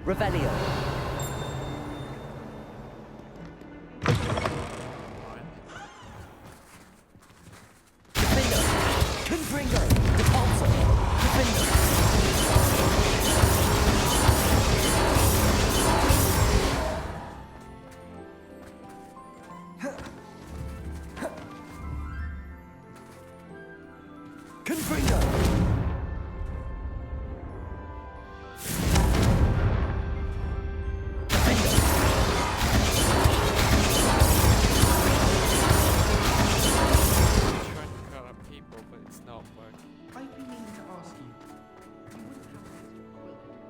Revelio. Defender. Confringo. Depulsor. Defender. Confringo. I've been meaning to ask you. You wouldn't have to quill, would you?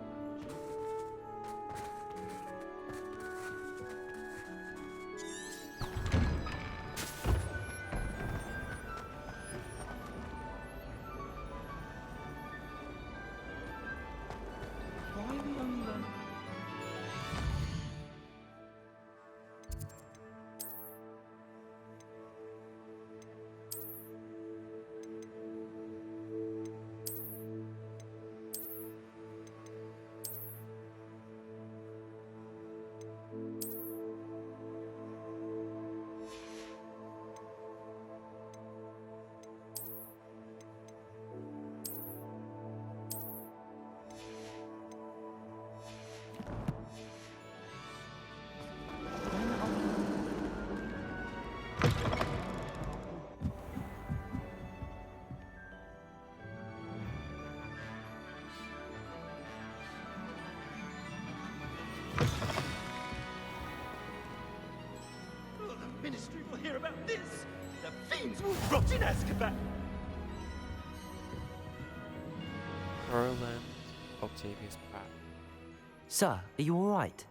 Why are we only learning? Oh, the Ministry will hear about this! The fiends will rot in Azkaban! Roland Octavius Pratt. Sir, are you all right?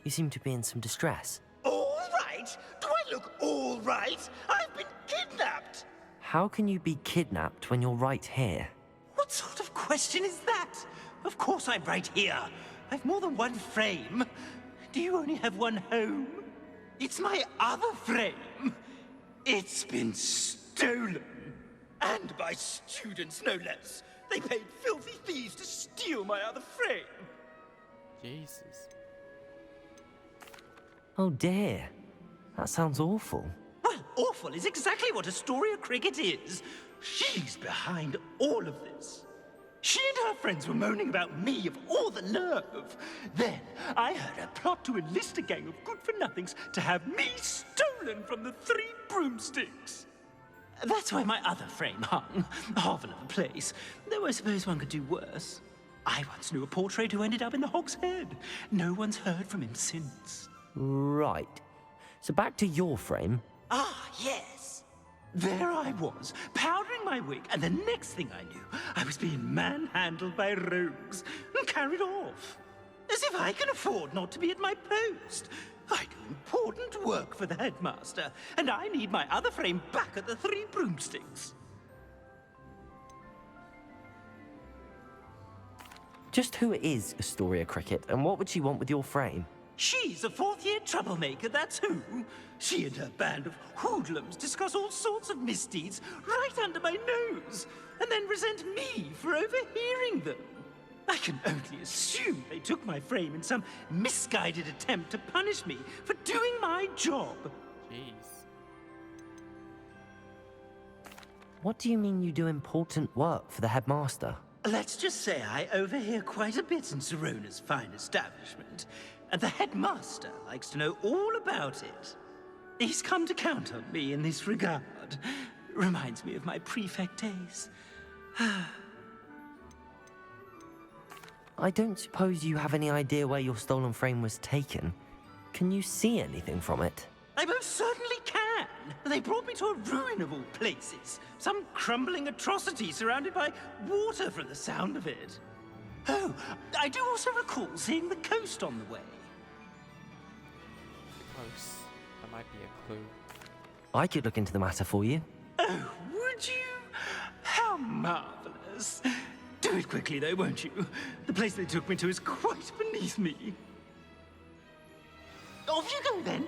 You seem to be in some distress. All right? Do I look all right? I've been kidnapped! How can you be kidnapped when you're right here? What sort of question is that? Of course I'm right here. I've more than one frame. Do you only have one home? It's my other frame. It's been stolen. And by students, no less. They paid filthy thieves to steal my other frame. Jesus. Oh dear. That sounds awful. Well, awful is exactly what Astoria Cricket is. She's behind all of this. She and her friends were moaning about me of all the nerve. Then I heard her plot to enlist a gang of good-for-nothings to have me stolen from the Three Broomsticks. That's where my other frame hung. Marvel of a place. Though I suppose one could do worse. I once knew a portrait who ended up in the Hog's Head. No one's heard from him since. Right. So back to your frame. Ah, yes. There I was, powdering my wig, and the next thing I knew, I was being manhandled by rogues and carried off. As if I can afford not to be at my post. I do important work for the headmaster, and I need my other frame back at the Three Broomsticks. Just who is Astoria Cricket, and what would she want with your frame? She's a fourth-year troublemaker, that's who. She and her band of hoodlums discuss all sorts of misdeeds right under my nose, and then resent me for overhearing them. I can only assume they took my frame in some misguided attempt to punish me for doing my job. Jeez. What do you mean you do important work for the headmaster? Let's just say I overhear quite a bit in Serona's fine establishment, and the headmaster likes to know all about it. He's come to count on me in this regard. Reminds me of my prefect days. I don't suppose you have any idea where your stolen frame was taken. Can you see anything from it? I most certainly can. They brought me to a ruin of all places. Some crumbling atrocity surrounded by water from the sound of it. Oh, I do also recall seeing the coast on the way. Close. That might be a clue. I could look into the matter for you. Oh, would you? How marvelous. Do it quickly, though, won't you? The place they took me to is quite beneath me. Off you go, then.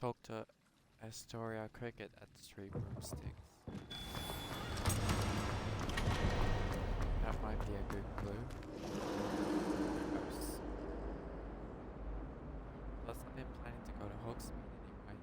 Talk to Astoria Cricket at the Three Broomsticks. That might be a good clue. Who knows? Plus, I've been planning to go to Hogsmeade anyway.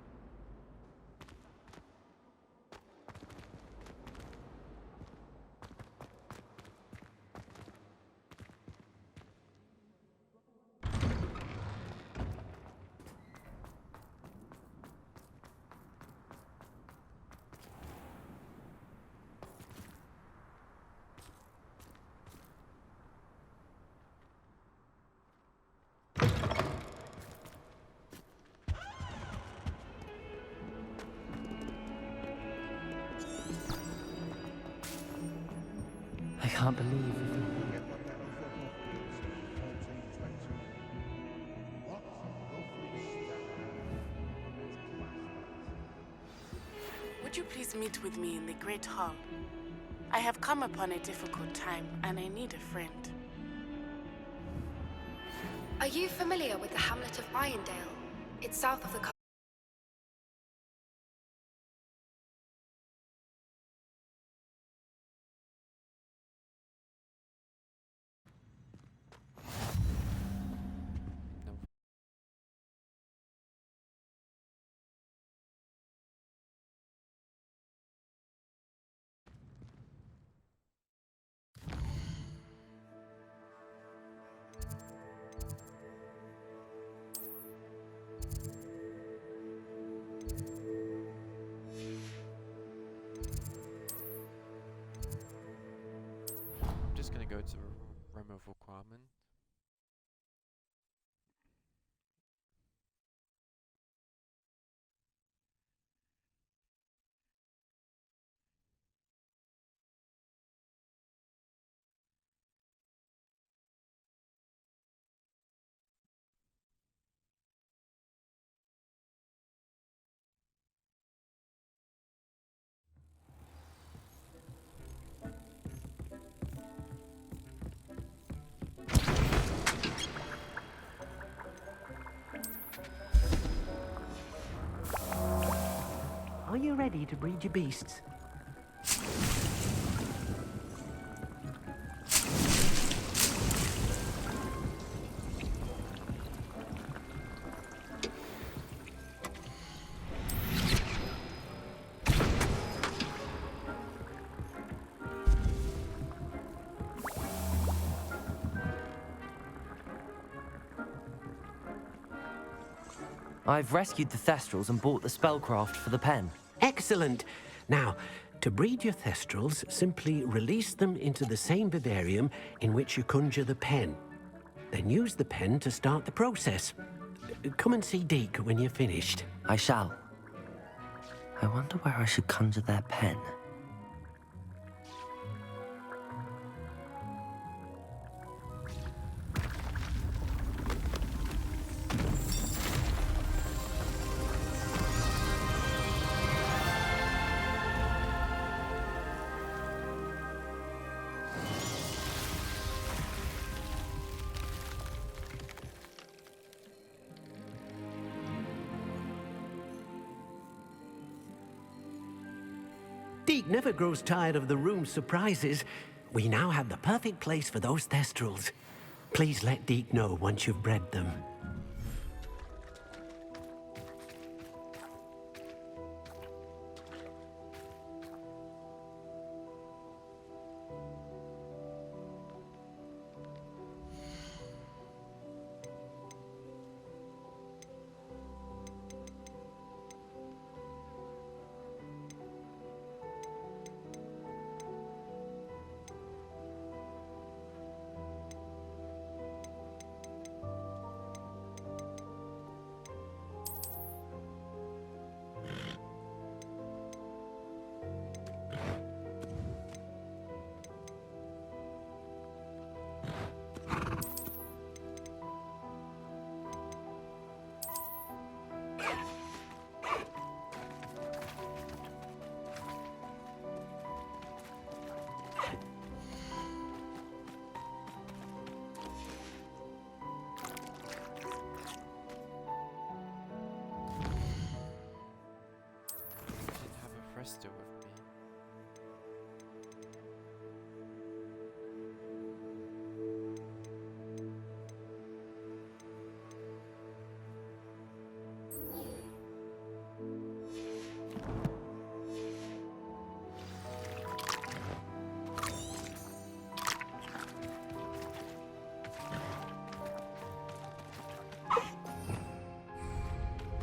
I can't believe it. Would you please meet with me in the Great Hall? I have come upon a difficult time, and I need a friend. Are you familiar with the hamlet of Irondale? It's south of the No. I'm just gonna go to the room of requirement. Are you ready to breed your beasts? I've rescued the Thestrals and bought the spellcraft for the pen. Excellent. Now, to breed your Thestrals, simply release them into the same vivarium in which you conjure the pen. Then use the pen to start the process. Come and see Deke when you're finished. I shall. I wonder where I should conjure their pen. Deke never grows tired of the room's surprises. We now have the perfect place for those Thestrals. Please let Deke know once you've bred them.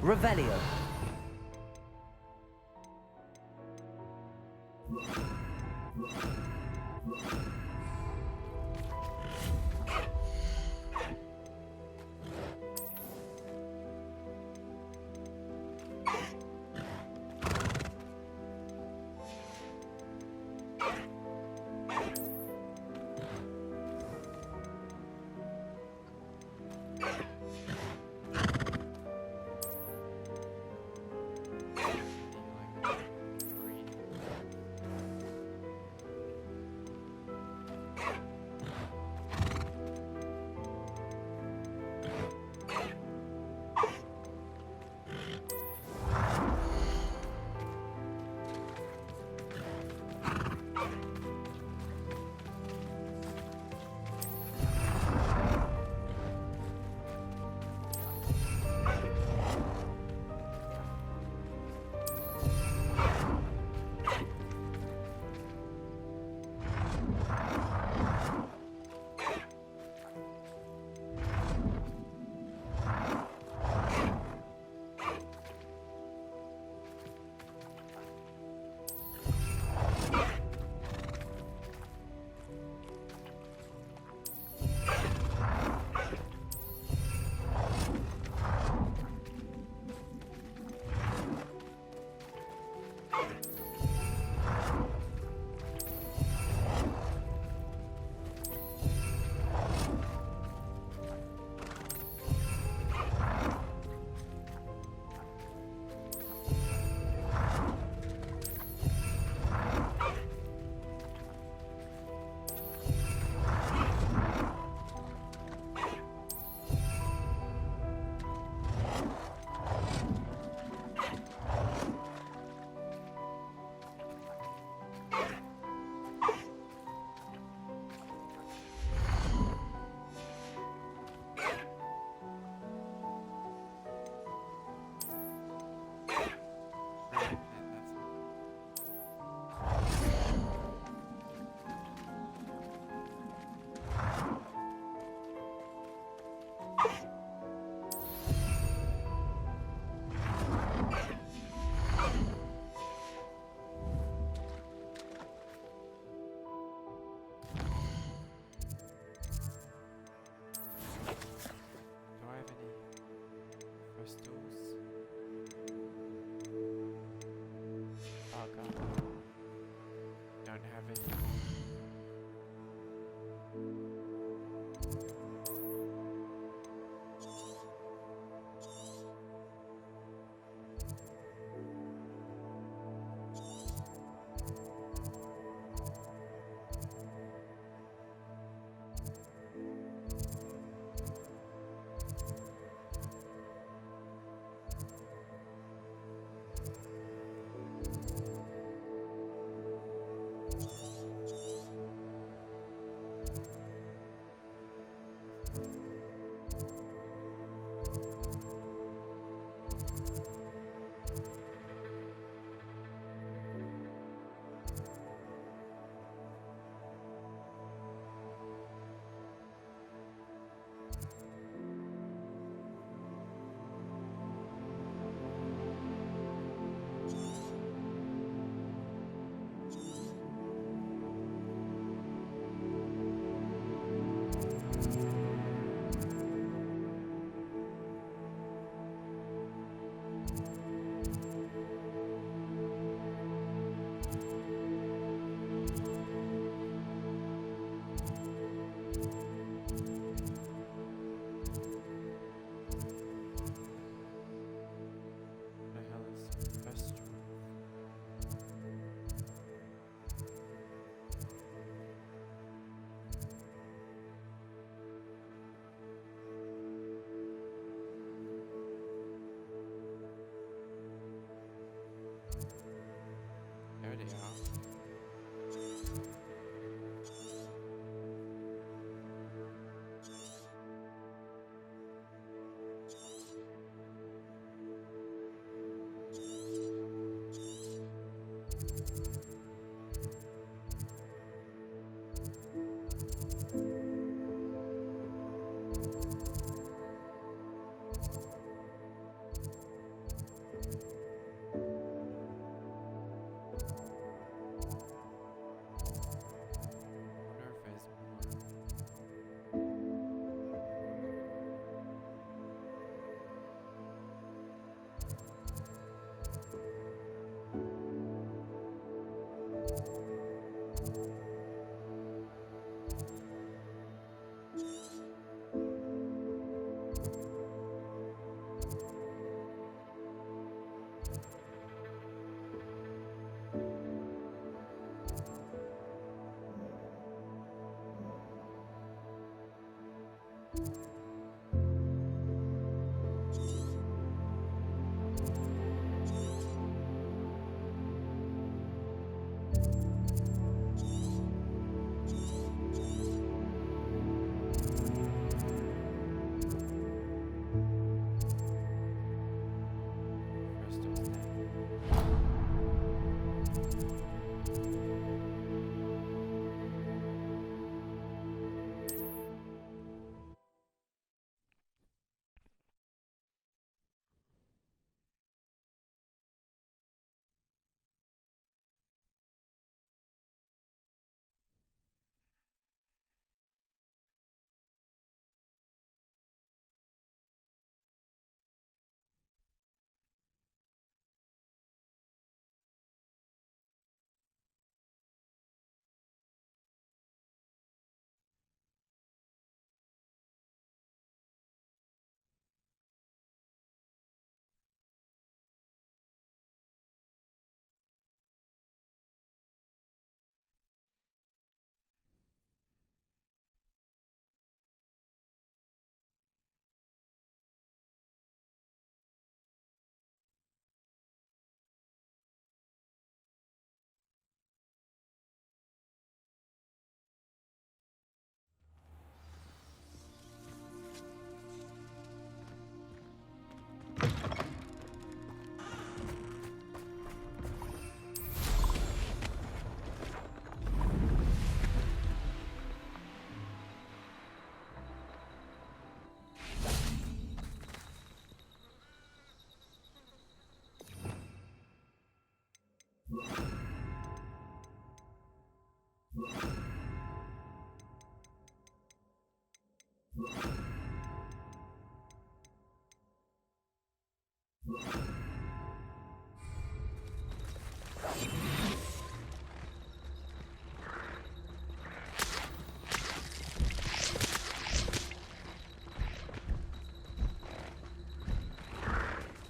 Revelio.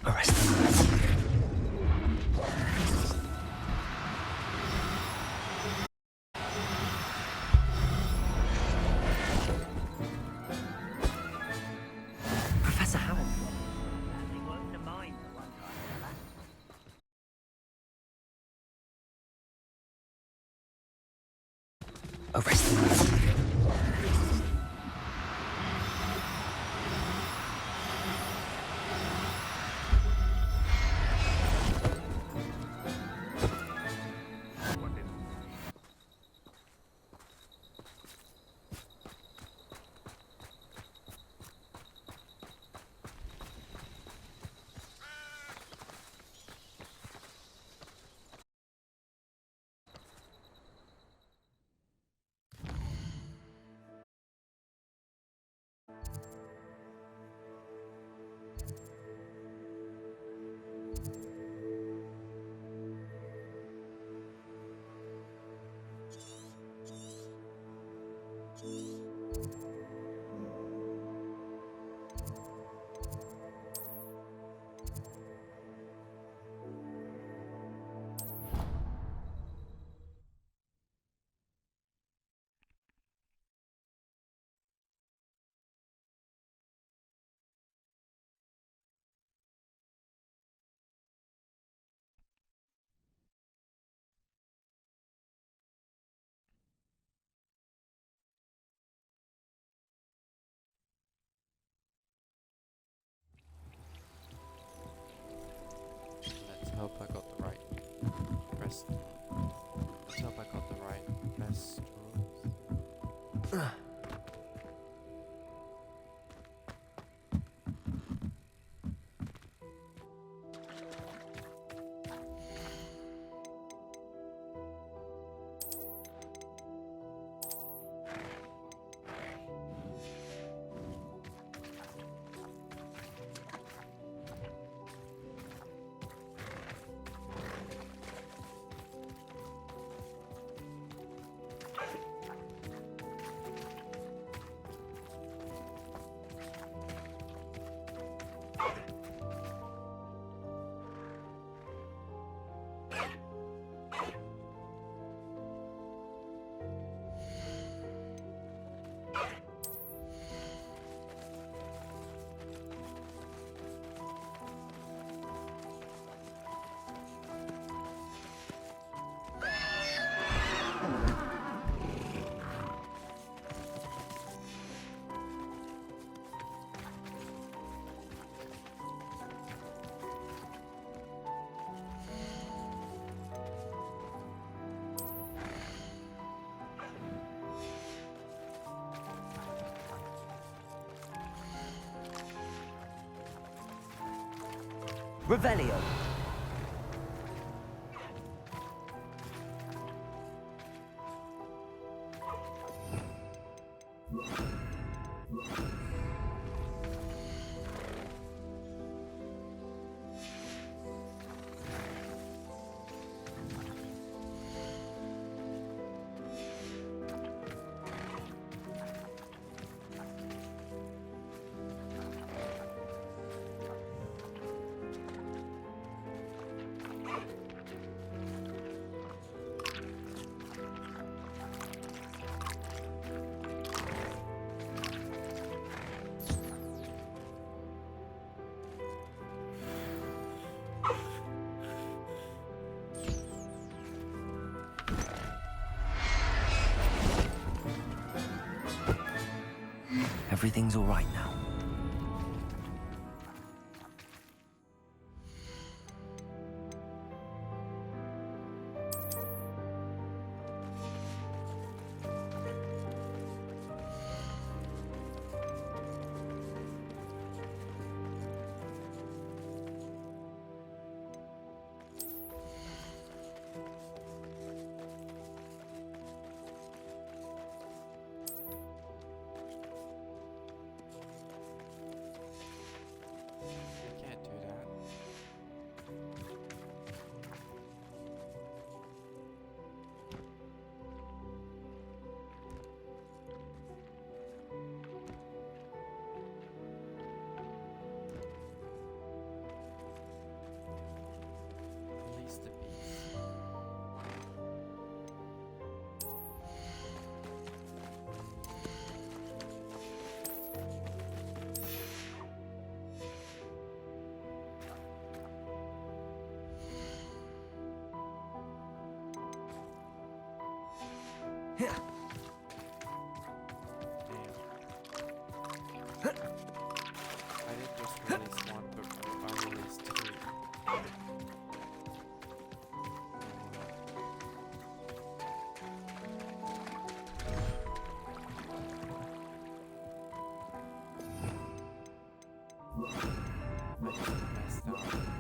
Arrest them. Professor Howard. Arrest them. Let's hope I got the right rest. Let's hope I got the right rest rules. Revelio. Everything's all right now. I didn't just release one, but I released two. I just messed up.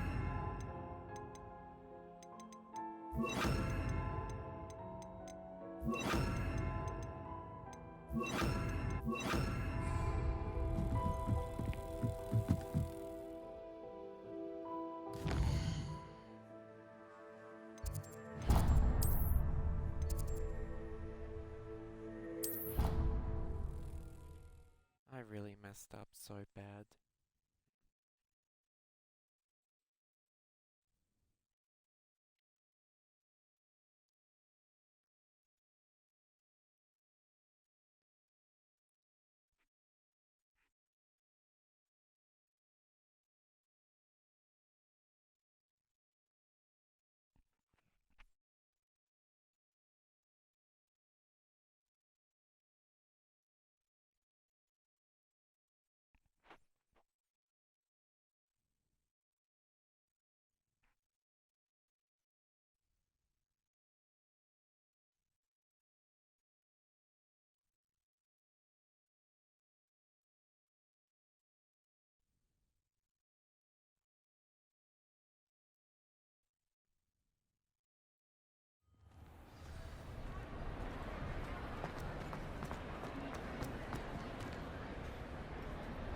I really messed up so bad.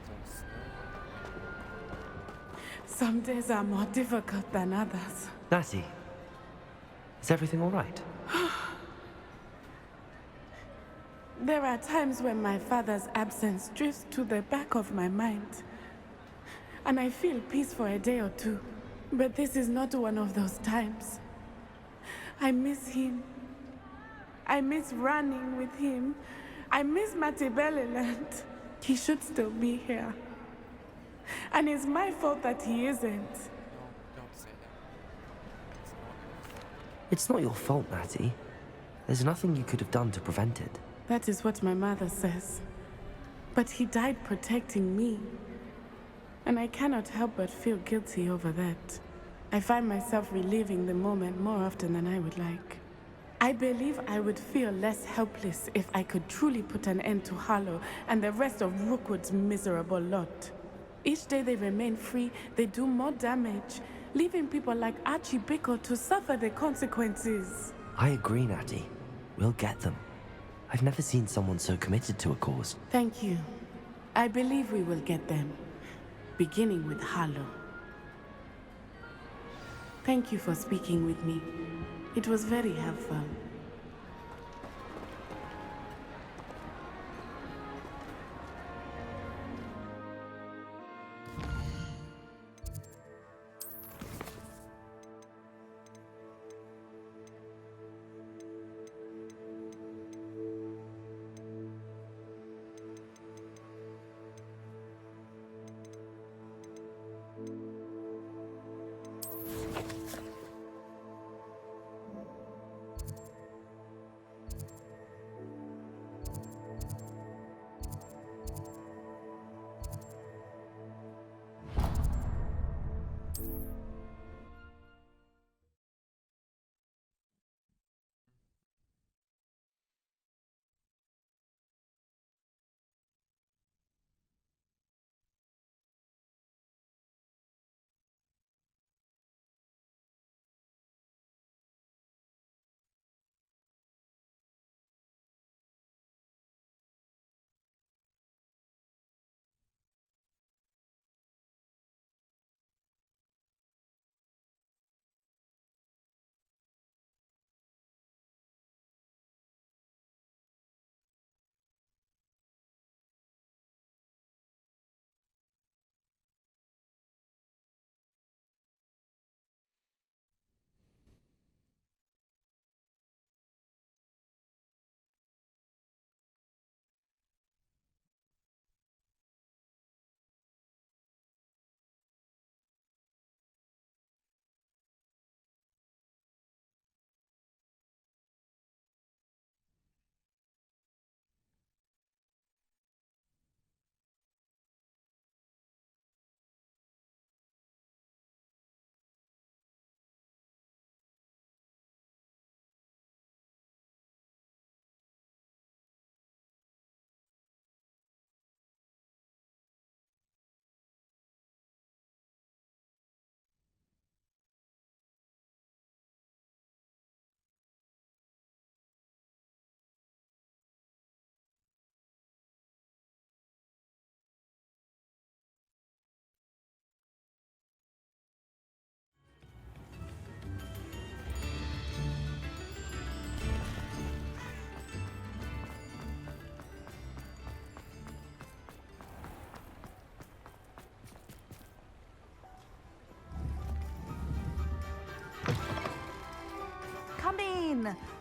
There's Some days are more difficult than others. Natty, is everything all right? There are times when my father's absence drifts to the back of my mind, and I feel peace for a day or two. But this is not one of those times. I miss him. I miss running with him. I miss Matibeleland. He should still be here. And it's my fault that he isn't. no, don't say that. It's not your fault, Natty. There's nothing you could have done to prevent it. That is what my mother says. But he died protecting me. And I cannot help but feel guilty over that. I find myself reliving the moment more often than I would like. I believe I would feel less helpless if I could truly put an end to Harlow and the rest of Rookwood's miserable lot. Each day they remain free, they do more damage, leaving people like Archie Bickle to suffer the consequences. I agree, Natty. We'll get them. I've never seen someone so committed to a cause. Thank you. I believe we will get them, beginning with Harlow. Thank you for speaking with me. It was very helpful.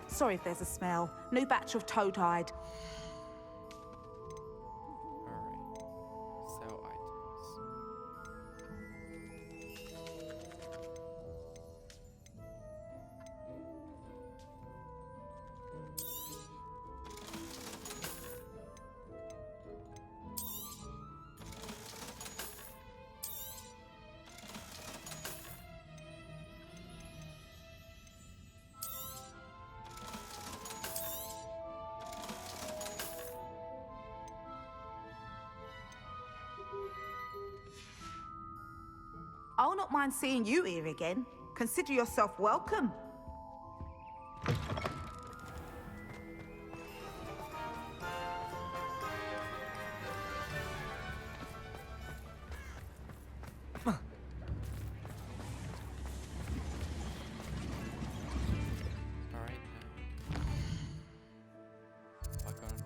Sorry if there's a smell. New batch of toad-hide. Alright. Sell items. I'll not mind seeing you here again. Consider yourself welcome. Alright now. I gotta know.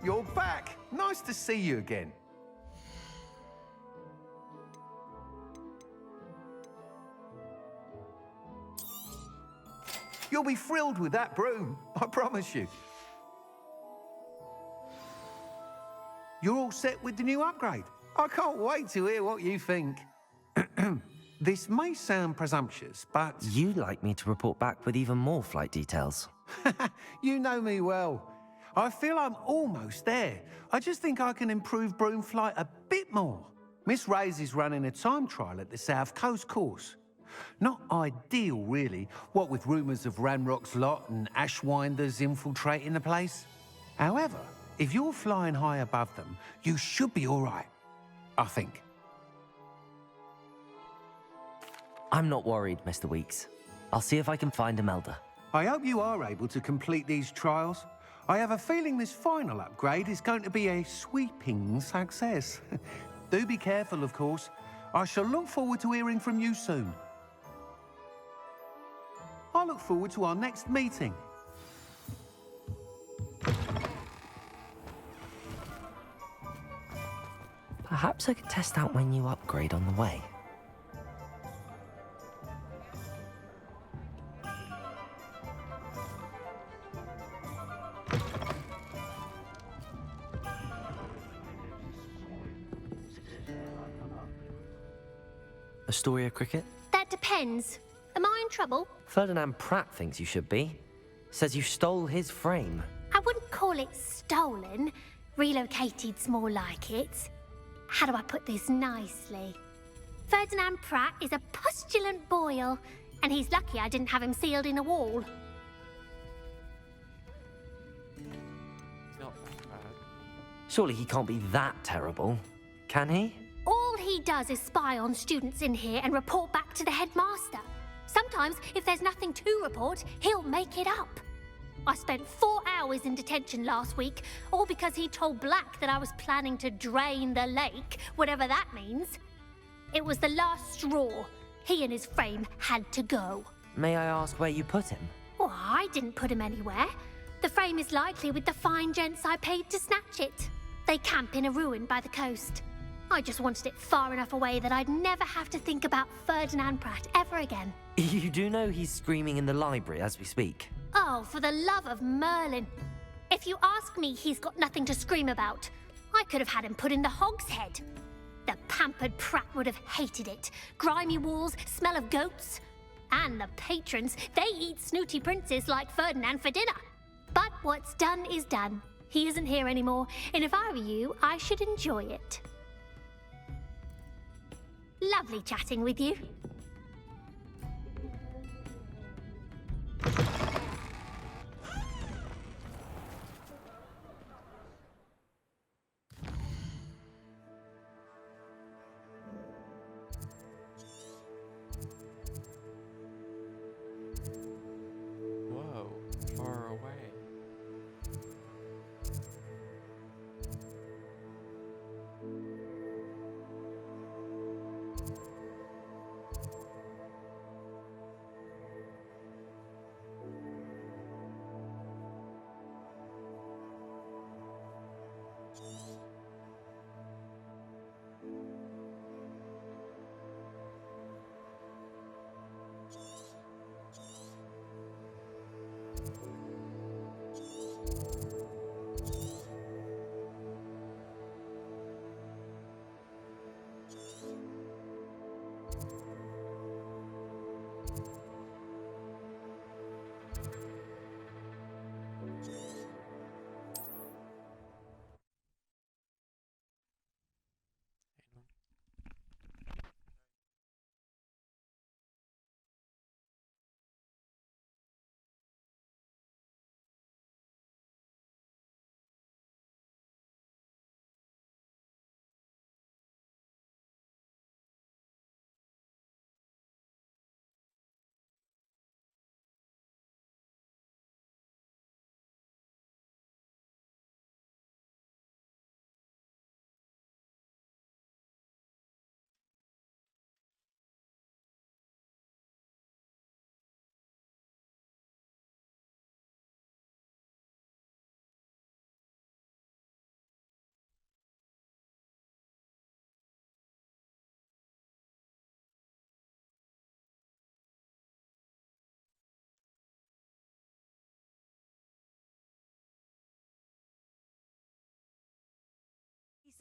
You're back. Nice to see you again. You'll be thrilled with that broom, I promise you. You're all set with the new upgrade. I can't wait to hear what you think. This may sound presumptuous, but... You'd like me to report back with even more flight details. You know me well. I feel I'm almost there. I just think I can improve broom flight a bit more. Miss Ray's is running a time trial at the South Coast course. Not ideal, really, what with rumours of Ranrock's lot and Ashwinders infiltrating the place. However, if you're flying high above them, you should be all right, I think. I'm not worried, Mr. Weeks. I'll see if I can find Imelda. I hope you are able to complete these trials. I have a feeling this final upgrade is going to be a sweeping success. Do be careful, of course. I shall look forward to hearing from you soon. I look forward to our next meeting. Perhaps I could test out my new upgrade on the way. Astoria Cricket? That depends. Am I in trouble? Ferdinand Pratt thinks you should be. Says you stole his frame. I wouldn't call it stolen. Relocated's more like it. How do I put this nicely? Ferdinand Pratt is a postulant boil, and he's lucky I didn't have him sealed in a wall. It's not that bad. Surely he can't be that terrible, can he? All he does is spy on students in here and report back to the headmaster. Sometimes, if there's nothing to report, he'll make it up. I spent 4 hours in detention last week, all because he told Black that I was planning to drain the lake, whatever that means. It was the last straw. He and his frame had to go. May I ask where you put him? Oh, I didn't put him anywhere. The frame is likely with the fine gents I paid to snatch it. They camp in a ruin by the coast. I just wanted it far enough away that I'd never have to think about Ferdinand Pratt ever again. You do know he's screaming in the library as we speak. Oh, for the love of Merlin. If you ask me, he's got nothing to scream about. I could have had him put in the Hogshead. The pampered Pratt would have hated it. Grimy walls, smell of goats. And the patrons, they eat snooty princes like Ferdinand for dinner. But what's done is done. He isn't here anymore, and if I were you, I should enjoy it. Lovely chatting with you.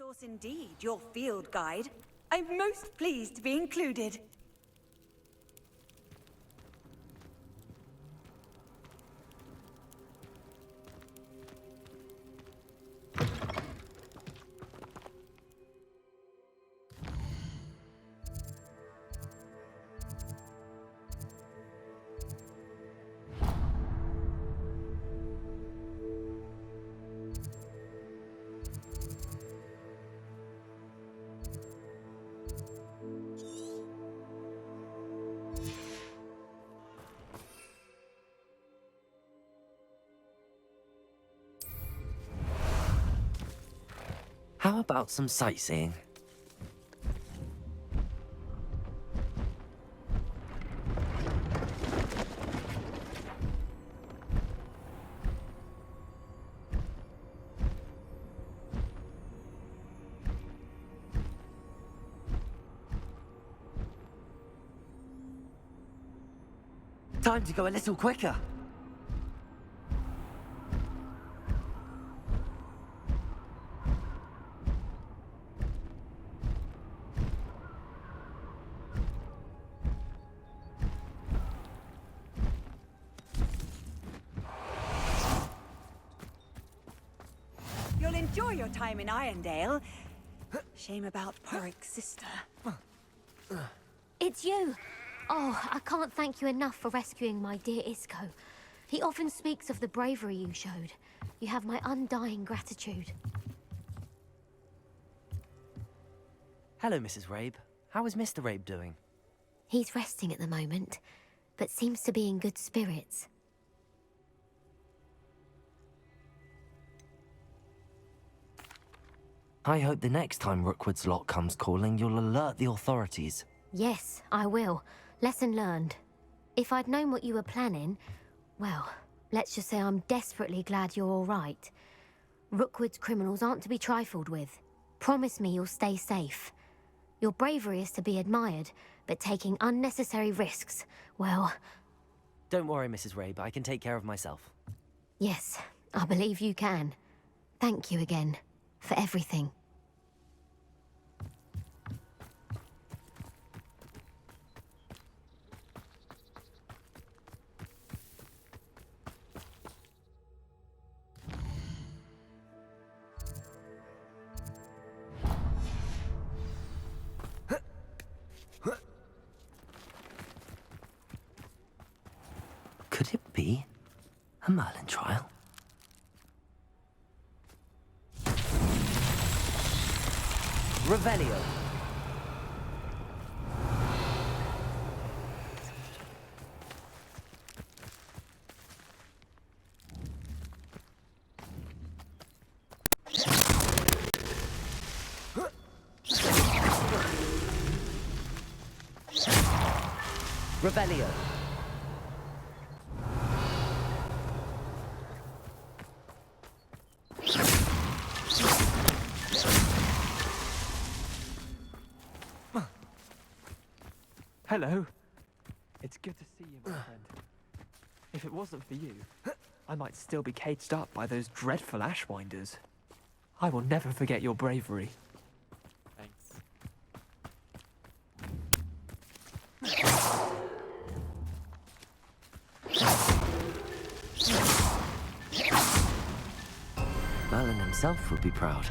resource indeed, your field guide. I'm most pleased to be included. How about some sightseeing? Time to go a little quicker. You'll enjoy your time in Irondale. Shame about Porrick's sister. It's you! Oh, I can't thank you enough for rescuing my dear Isco. He often speaks of the bravery you showed. You have my undying gratitude. Hello, Mrs. Rabe. How is Mr. Rabe doing? He's resting at the moment, but seems to be in good spirits. I hope the next time Rookwood's lot comes calling, you'll alert the authorities. Yes, I will. Lesson learned. If I'd known what you were planning, well, let's just say I'm desperately glad you're all right. Rookwood's criminals aren't to be trifled with. Promise me you'll stay safe. Your bravery is to be admired, but taking unnecessary risks, well... Don't worry, Mrs. Rabe. I can take care of myself. Yes, I believe you can. Thank you again, for everything. Could it be a Merlin trial? Revelio. Revelio. Hello. It's good to see you, my friend. If it wasn't for you, I might still be caged up by those dreadful Ashwinders. I will never forget your bravery. Thanks. Merlin himself would be proud.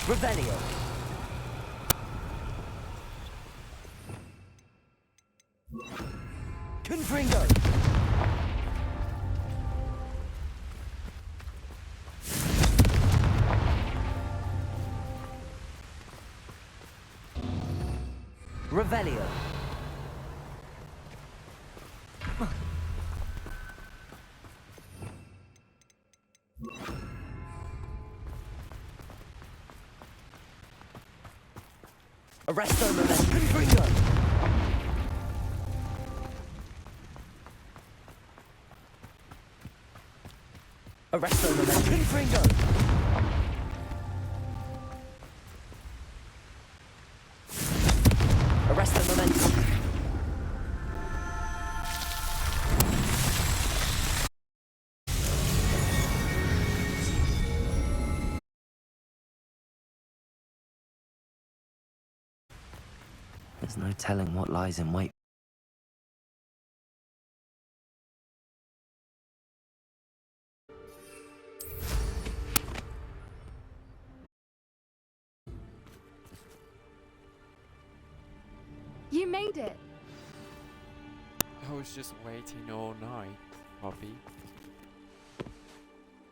Revelio. Confringo. Revelio. Arresto Momentum. Confringo. Arresto Momentum. Confringo. Arresto Momentum. There's no telling what lies in wait. You made it. I was just waiting all night, Bobby.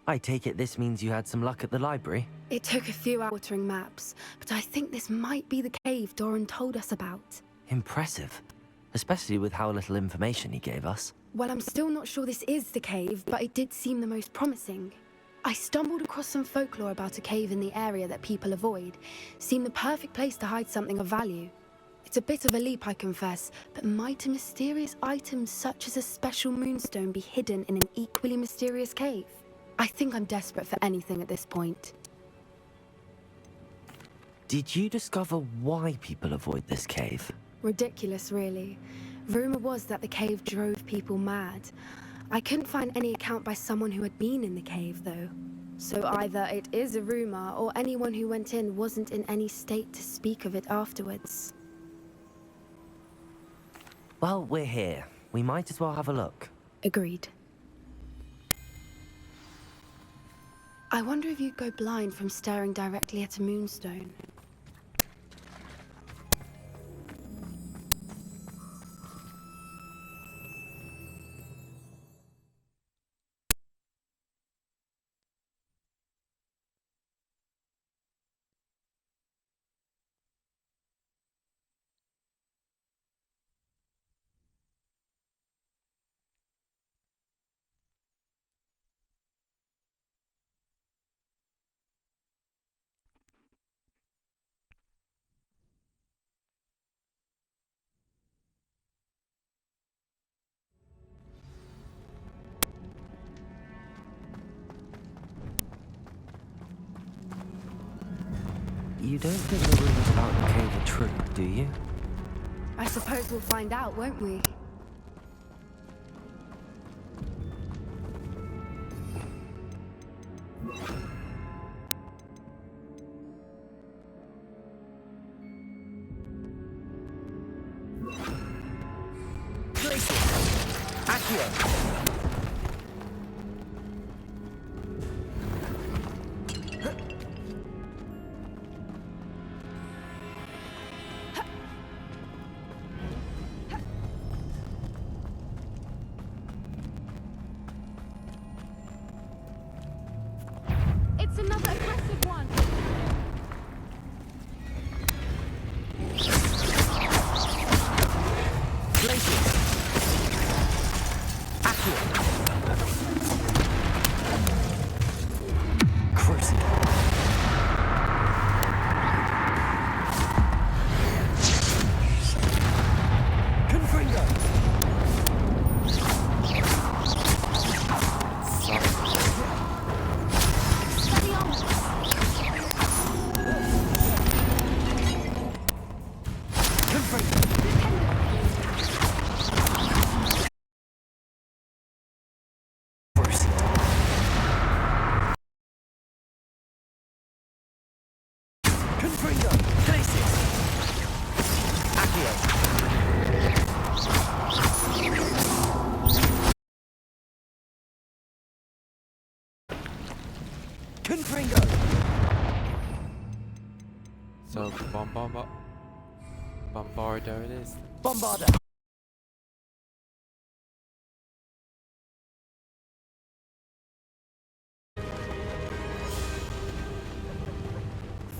I take it this means you had some luck at the library? It took a few hours watering maps, but I think this might be the cave Doran told us about. Impressive. Especially with how little information he gave us. Well, I'm still not sure this is the cave, but it did seem the most promising. I stumbled across some folklore about a cave in the area that people avoid. Seemed the perfect place to hide something of value. It's a bit of a leap, I confess, but might a mysterious item such as a special moonstone be hidden in an equally mysterious cave? I think I'm desperate for anything at this point. Did you discover why people avoid this cave? Ridiculous, really. Rumor was that the cave drove people mad. I couldn't find any account by someone who had been in the cave, though. So either it is a rumor, or anyone who went in wasn't in any state to speak of it afterwards. Well, we're here. We might as well have a look. Agreed. I wonder if you'd go blind from staring directly at a moonstone. You don't think the rumors about the cave are true, do you? I suppose we'll find out, won't we? It's another aggressive one. Bombardo it is. Bombarder!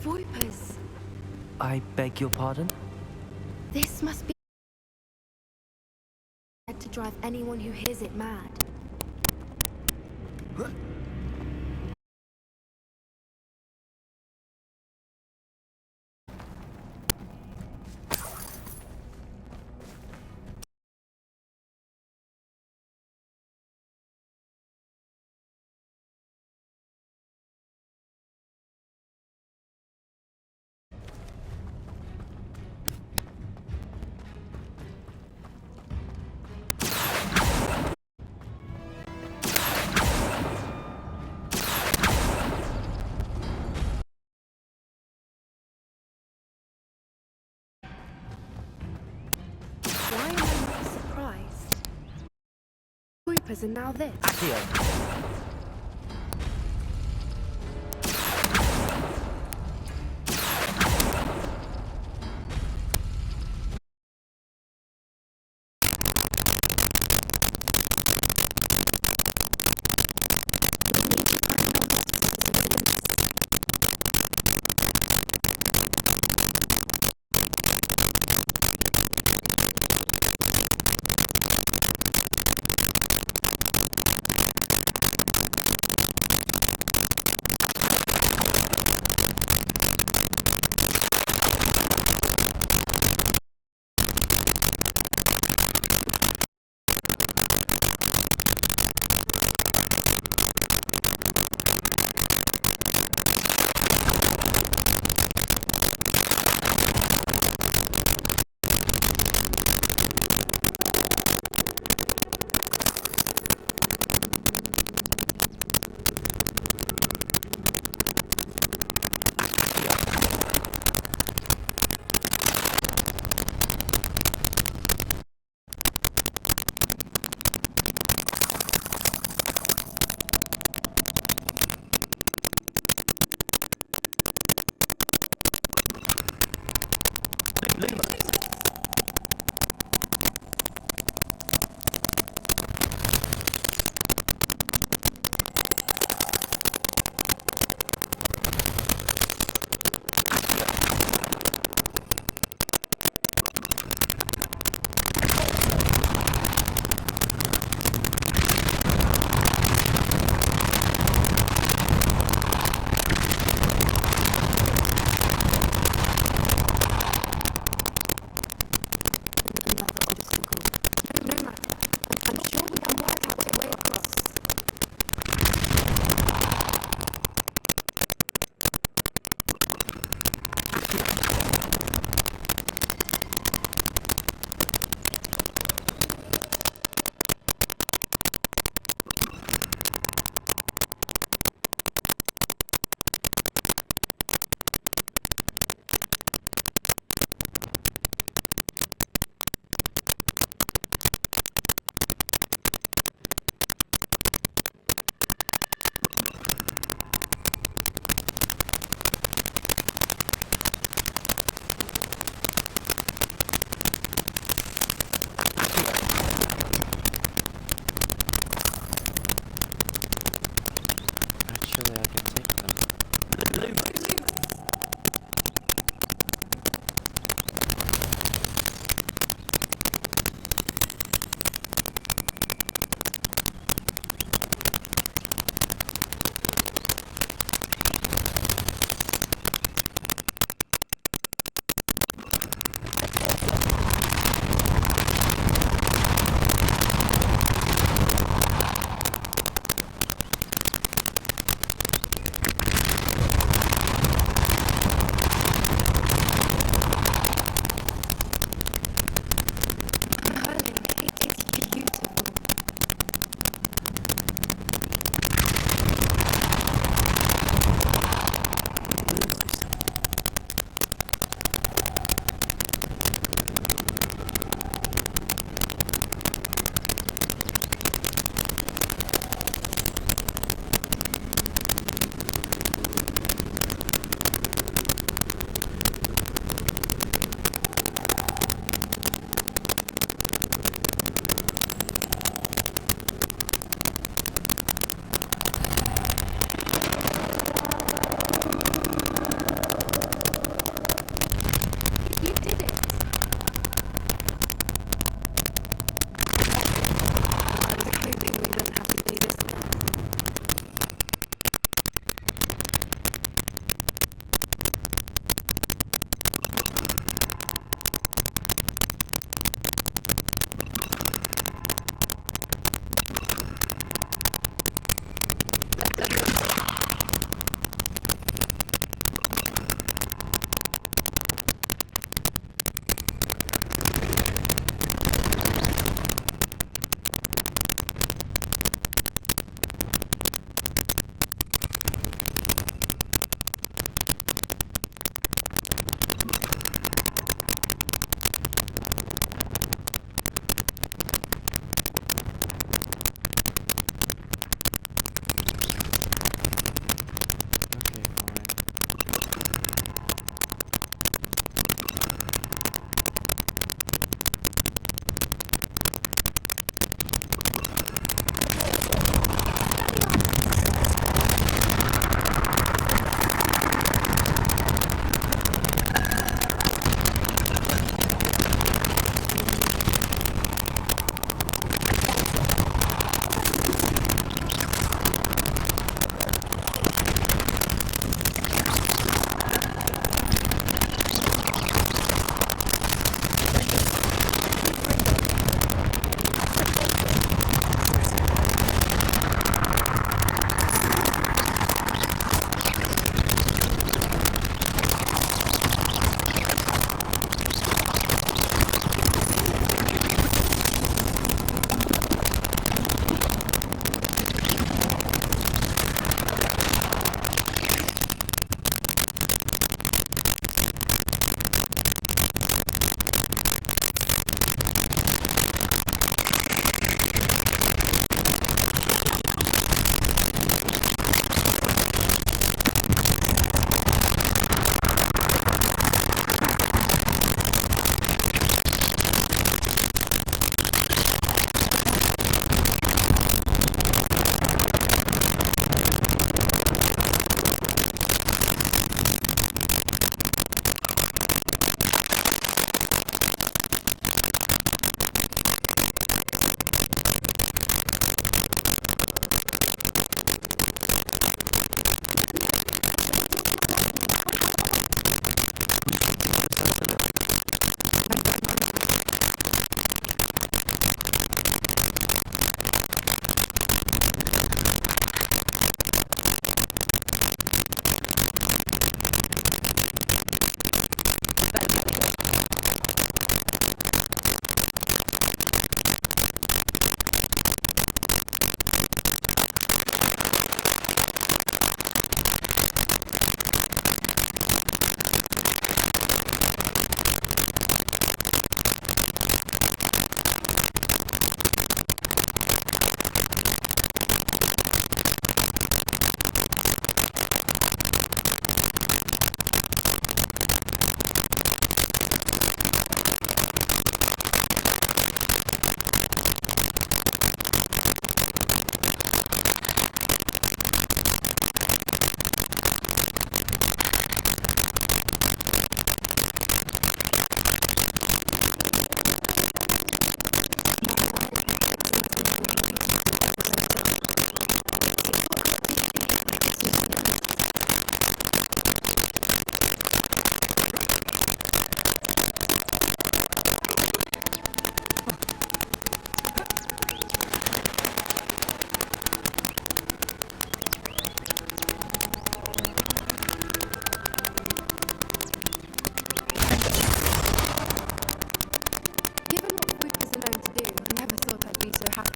Voipers, I beg your pardon? this must be to drive anyone who hears it mad. Why am I not surprised? Voipers and now this. Accio!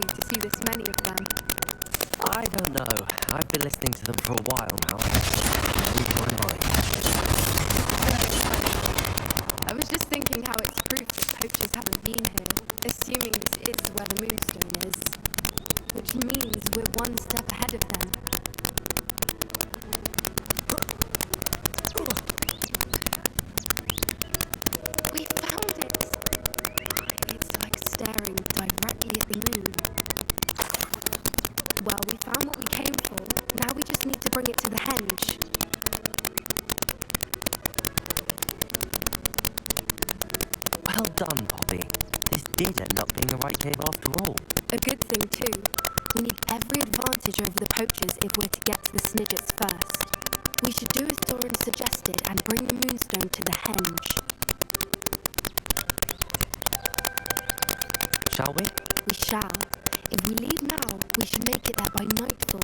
to see this many of them. I don't know. I've been listening to them for a while now. Read my mind. I was just thinking how it's proof that poachers haven't been here, assuming this is where the moonstone is. Which means we're one step ahead of them. We found it! It's like staring directly at the moon. Well, we found what we came for. Now we just need to bring it to the henge. Well done, Poppy. This did end up being the right cave after all. A good thing too. We need every advantage over the poachers if we're to get to the Snidgets first. We should do as Doran suggested and bring the moonstone to the henge. Shall we? We shall. If we leave now, we should make it there by nightfall.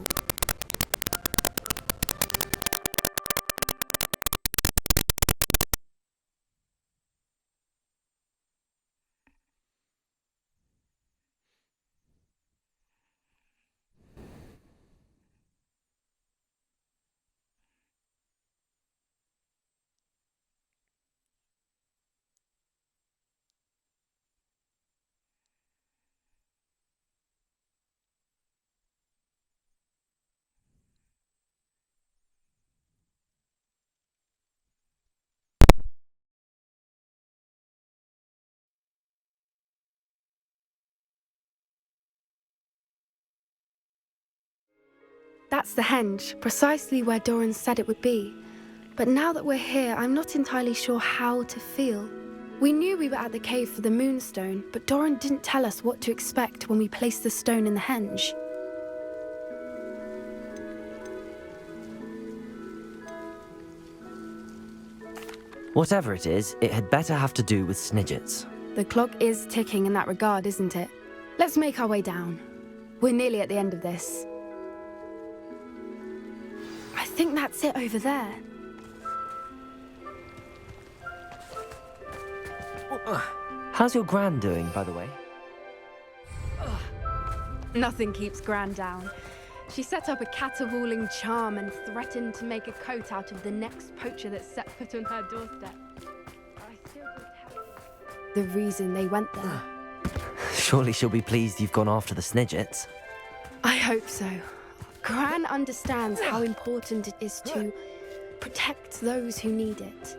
That's the henge, precisely where Doran said it would be. But now that we're here, I'm not entirely sure how to feel. We knew we were at the cave for the moonstone, but Doran didn't tell us what to expect when we placed the stone in the henge. Whatever it is, it had better have to do with Snidgets. The clock is ticking in that regard, isn't it? Let's make our way down. We're nearly at the end of this. I think that's it over there. How's your gran doing, by the way? Nothing keeps Gran down. She set up a caterwauling charm and threatened to make a coat out of the next poacher that set foot on her doorstep. I still don't have the reason they went there. Surely she'll be pleased you've gone after the Snidgets. I hope so. Gran understands how important it is to protect those who need it.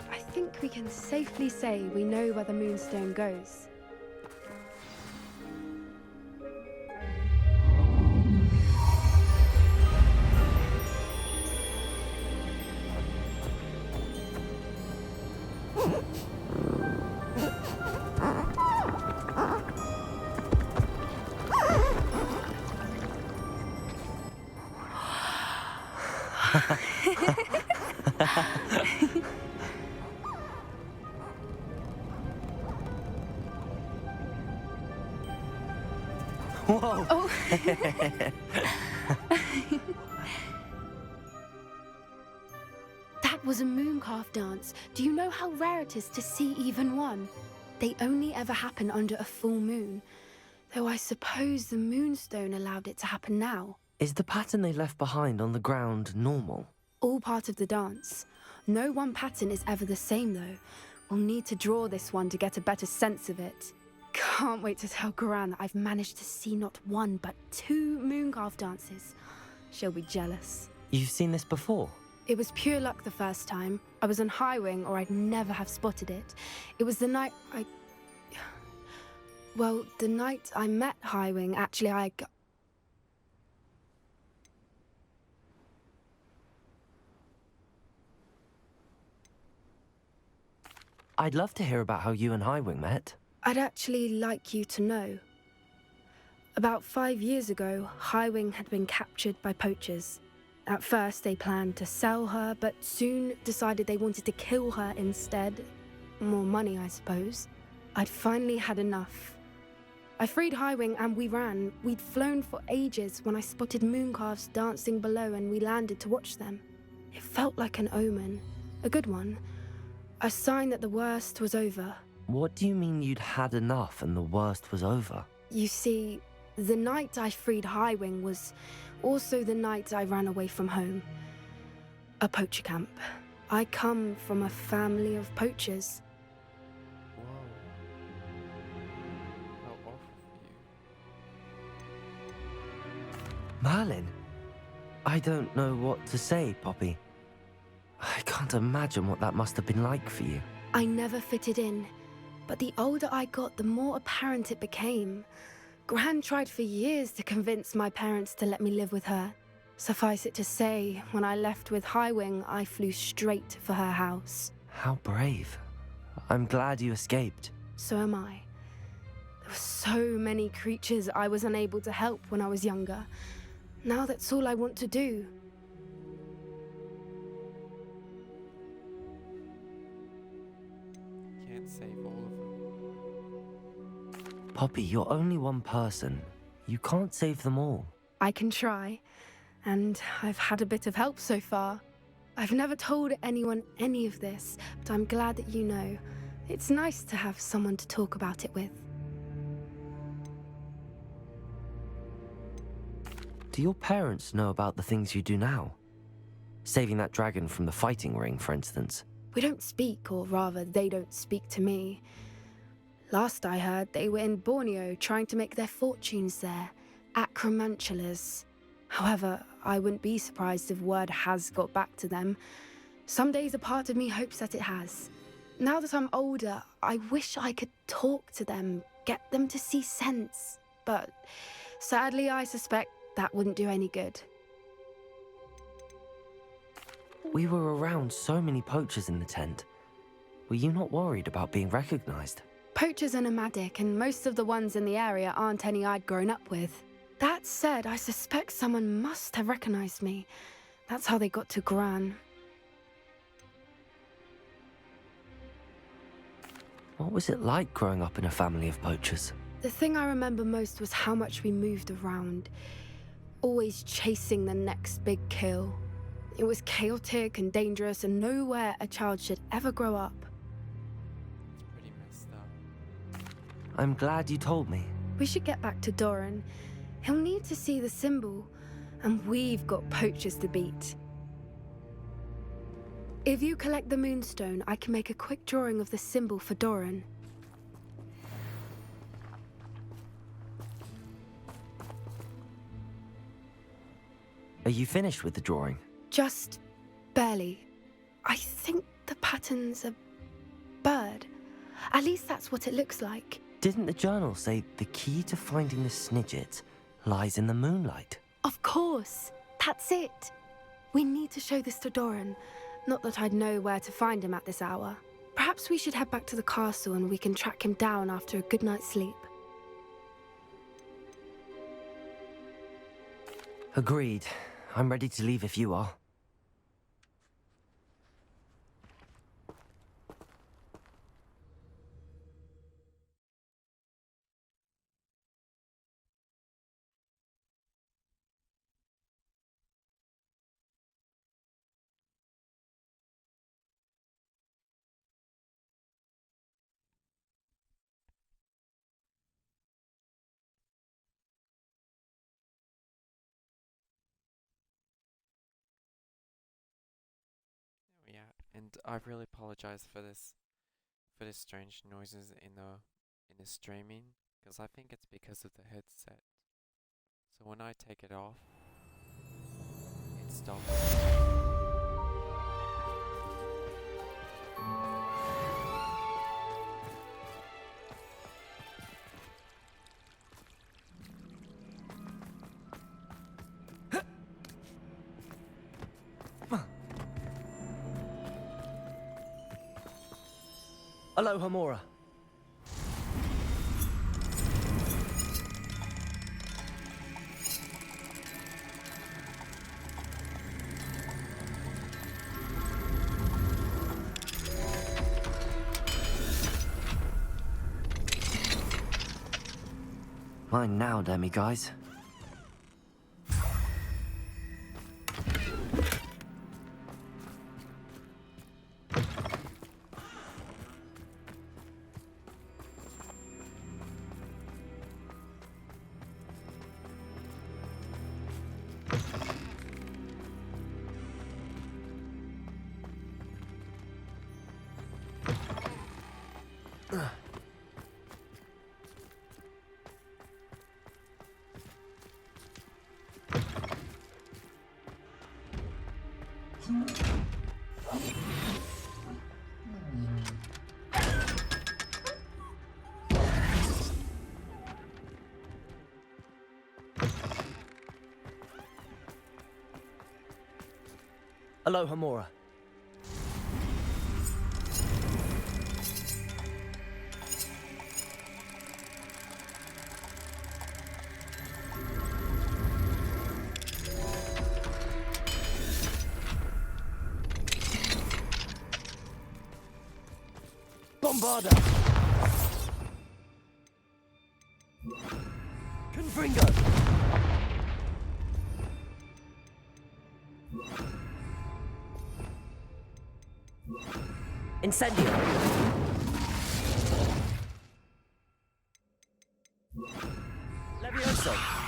I think we can safely say we know where the moonstone goes. Whoa! Oh. That was a mooncalf dance. Do you know how rare it is to see even one? They only ever happen under a full moon. Though I suppose the moonstone allowed it to happen now. Is the pattern they left behind on the ground normal? All part of the dance. No one pattern is ever the same, though. We'll need to draw this one to get a better sense of it. Can't wait to tell Gran that I've managed to see not one, but 2 mooncalf dances. She'll be jealous. You've seen this before? It was pure luck the first time. I was on Highwing, or I'd never have spotted it. It was the night Well, the night I met Highwing, actually, I'd love to hear about how you and Highwing met. I'd actually like you to know. About 5 years ago, Highwing had been captured by poachers. At first, they planned to sell her, but soon decided they wanted to kill her instead. More money, I suppose. I'd finally had enough. I freed Highwing and we ran. We'd flown for ages when I spotted mooncalves dancing below and we landed to watch them. It felt like an omen. A good one. A sign that the worst was over. What do you mean you'd had enough and the worst was over? You see, the night I freed Highwing was also the night I ran away from home. A poacher camp. I come from a family of poachers. Whoa. How awful for you. Merlin? I don't know what to say, Poppy. I can't imagine what that must have been like for you. I never fitted in, but the older I got, the more apparent it became. Gran tried for years to convince my parents to let me live with her. Suffice it to say, when I left with Highwing, I flew straight for her house. How brave. I'm glad you escaped. So am I. There were so many creatures I was unable to help when I was younger. Now that's all I want to do. Can't save all of them. Poppy, you're only one person. You can't save them all. I can try, and I've had a bit of help so far. I've never told anyone any of this, but I'm glad that you know. It's nice to have someone to talk about it with. Do your parents know about the things you do now? Saving that dragon from the fighting ring, for instance. We don't speak, or rather, they don't speak to me. Last I heard, they were in Borneo trying to make their fortunes there, acromantulas. However, I wouldn't be surprised if word has got back to them. Some days a part of me hopes that it has. Now that I'm older, I wish I could talk to them, get them to see sense. But sadly, I suspect that wouldn't do any good. We were around so many poachers in the tent. Were you not worried about being recognized? Poachers are nomadic, and most of the ones in the area aren't any I'd grown up with. That said, I suspect someone must have recognized me. That's how they got to Gran. What was it like growing up in a family of poachers? The thing I remember most was how much we moved around, always chasing the next big kill. It was chaotic and dangerous, and nowhere a child should ever grow up. It's pretty messed up. I'm glad you told me. We should get back to Doran. He'll need to see the symbol, and we've got poachers to beat. If you collect the moonstone, I can make a quick drawing of the symbol for Doran. Are you finished with the drawing? Just barely. I think the pattern's a bird. At least that's what it looks like. Didn't the journal say the key to finding the Snidget lies in the moonlight? Of course. That's it. We need to show this to Doran. Not that I'd know where to find him at this hour. Perhaps we should head back to the castle and we can track him down after a good night's sleep. Agreed. I'm ready to leave if you are. Yeah, and I really apologize for this strange noises in the streaming, because I think it's because of the headset. So when I take it off, it stops. Aloha, Mora. Mine now, demi-guys. Aloha Mora. Bombarda! Confringo! Incendio! Levioso!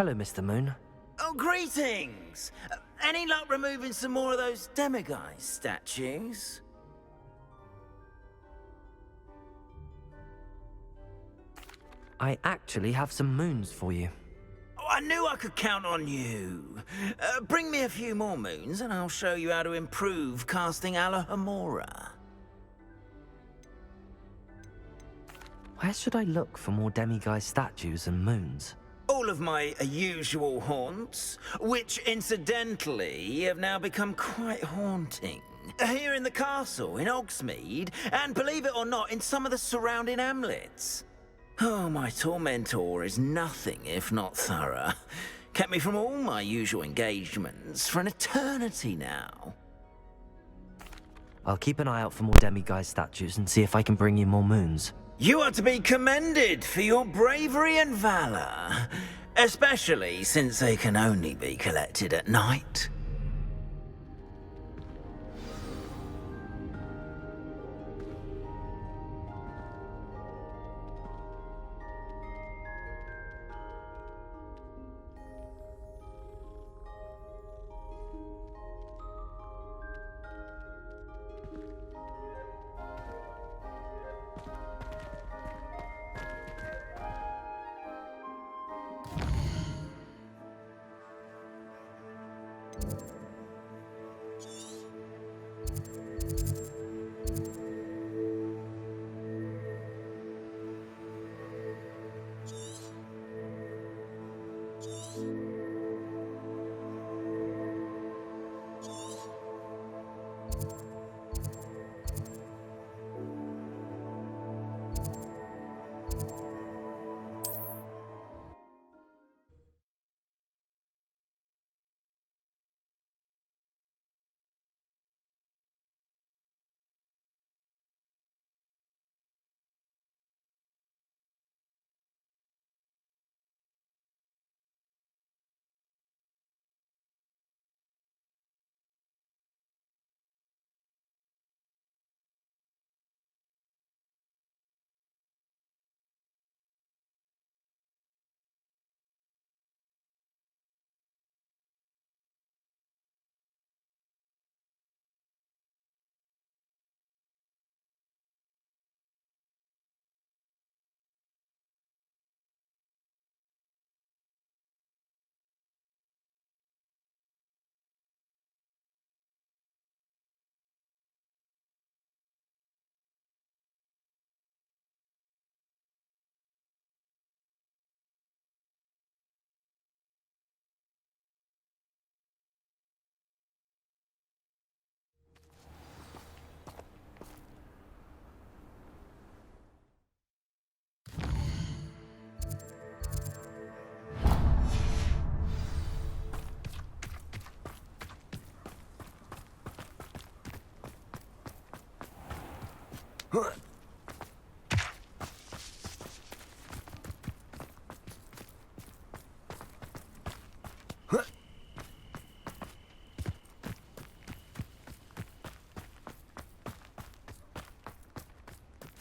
Hello, Mr. Moon. Oh, greetings! Any luck removing some more of those demiguise statues? I actually have some moons for you. Oh, I knew I could count on you. Bring me a few more moons and I'll show you how to improve casting Alohomora. Where should I look for more demiguise statues and moons? All of my usual haunts, which incidentally have now become quite haunting. Here in the castle, in Hogsmeade, and believe it or not, in some of the surrounding hamlets. Oh, my tormentor is nothing if not thorough. Kept me from all my usual engagements for an eternity now. I'll keep an eye out for more demiguise statues and see if I can bring you more moons. You are to be commended for your bravery and valor, especially since they can only be collected at night.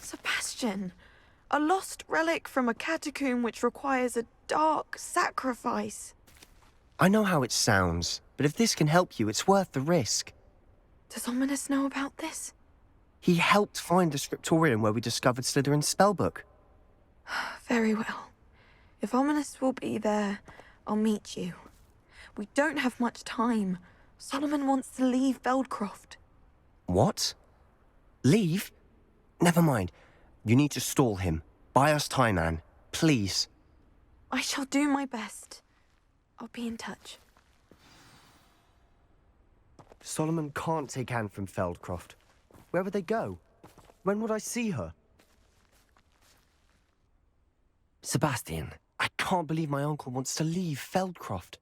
Sebastian, a lost relic from a catacomb which requires a dark sacrifice. I know how it sounds, but if this can help you, it's worth the risk. Does Ominous know about this? He helped find the scriptorium where we discovered Slytherin's spellbook. Very well. If Ominous will be there, I'll meet you. We don't have much time. Solomon wants to leave Feldcroft. What? Leave? Never mind. You need to stall him. Buy us time, Anne. Please. I shall do my best. I'll be in touch. Solomon can't take Anne from Feldcroft. Where would they go? When would I see her? Sebastian. I can't believe my uncle wants to leave Feldcroft.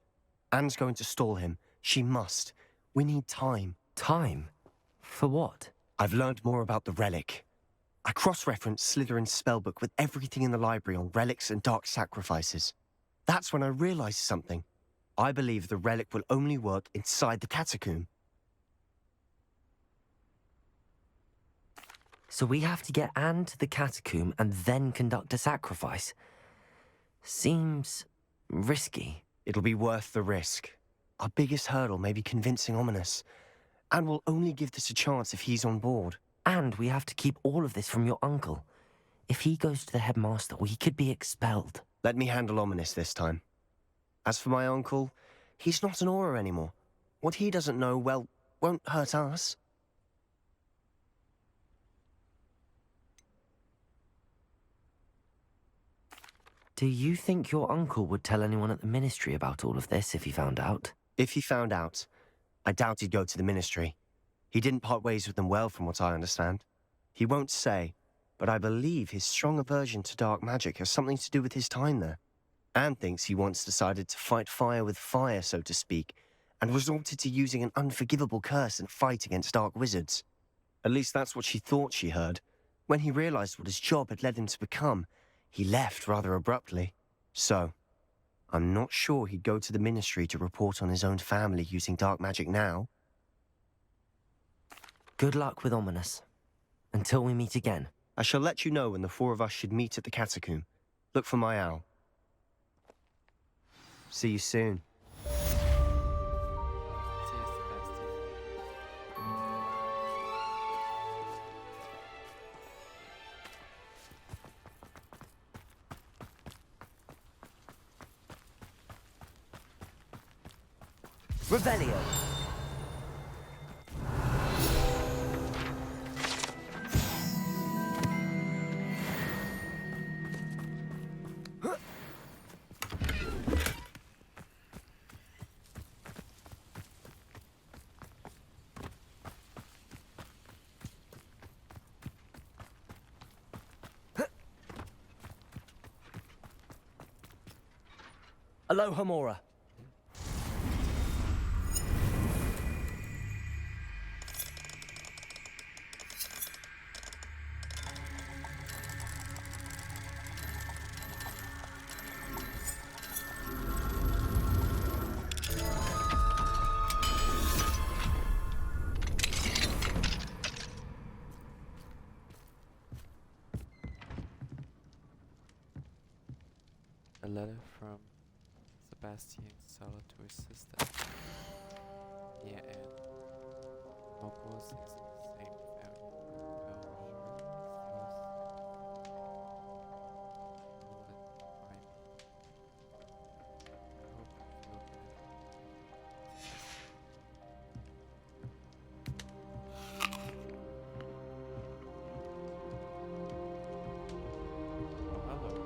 Anne's going to stall him. She must. We need time. Time? For what? I've learned more about the relic. I cross-referenced Slytherin's spellbook with everything in the library on relics and dark sacrifices. That's when I realized something. I believe the relic will only work inside the catacomb. So we have to get Anne to the catacomb and then conduct a sacrifice. Seems risky. It'll be worth the risk. Our biggest hurdle may be convincing Ominous. And we'll only give this a chance if he's on board. And we have to keep all of this from your uncle. If he goes to the headmaster, we could be expelled. Let me handle Ominous this time. As for my uncle, he's not an Auror anymore. What he doesn't know, well, won't hurt us. Do you think your uncle would tell anyone at the ministry about all of this if he found out? If he found out, I doubt he'd go to the ministry. He didn't part ways with them well, from what I understand. He won't say, but I believe his strong aversion to dark magic has something to do with his time there. Anne thinks he once decided to fight fire with fire, so to speak, and resorted to using an unforgivable curse in a fight against dark wizards. At least that's what she thought she heard. When he realized what his job had led him to become, he left rather abruptly. So, I'm not sure he'd go to the ministry to report on his own family using dark magic now. Good luck with Ominous. Until we meet again. I shall let you know when the four of us should meet at the catacomb. Look for my owl. See you soon. Revelio. Aloha Mora. A letter from Sebastian Sala to his sister. Dear Anne, Hogwarts is the same without you. Pearl sure is yours. Nolan Ivy. I hope you feel better. Oh, hello.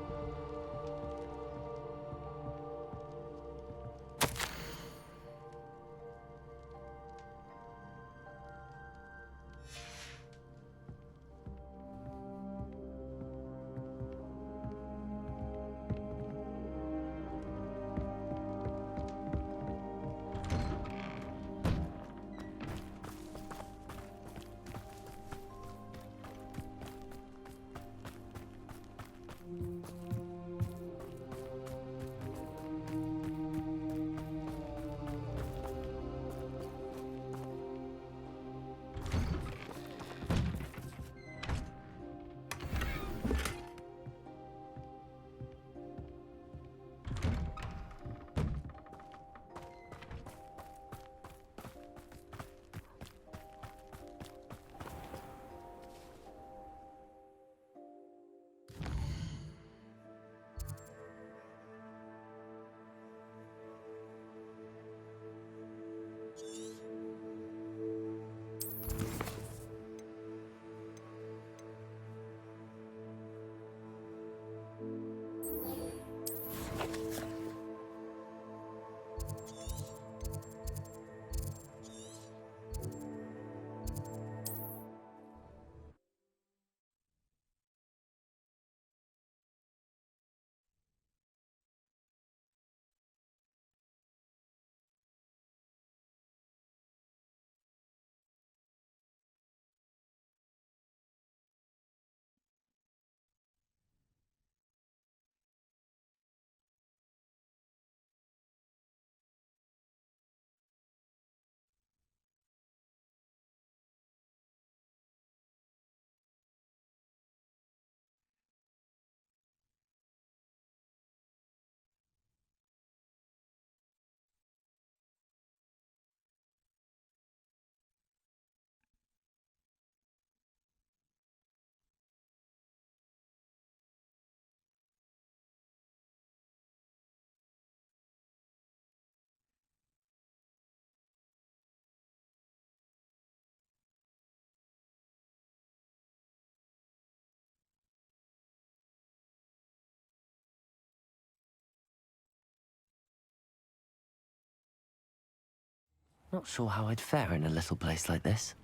Not sure how I'd fare in a little place like this.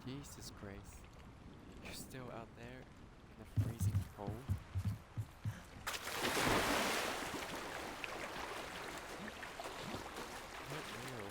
Jesus Christ. You're still out there in the freezing cold? Not real.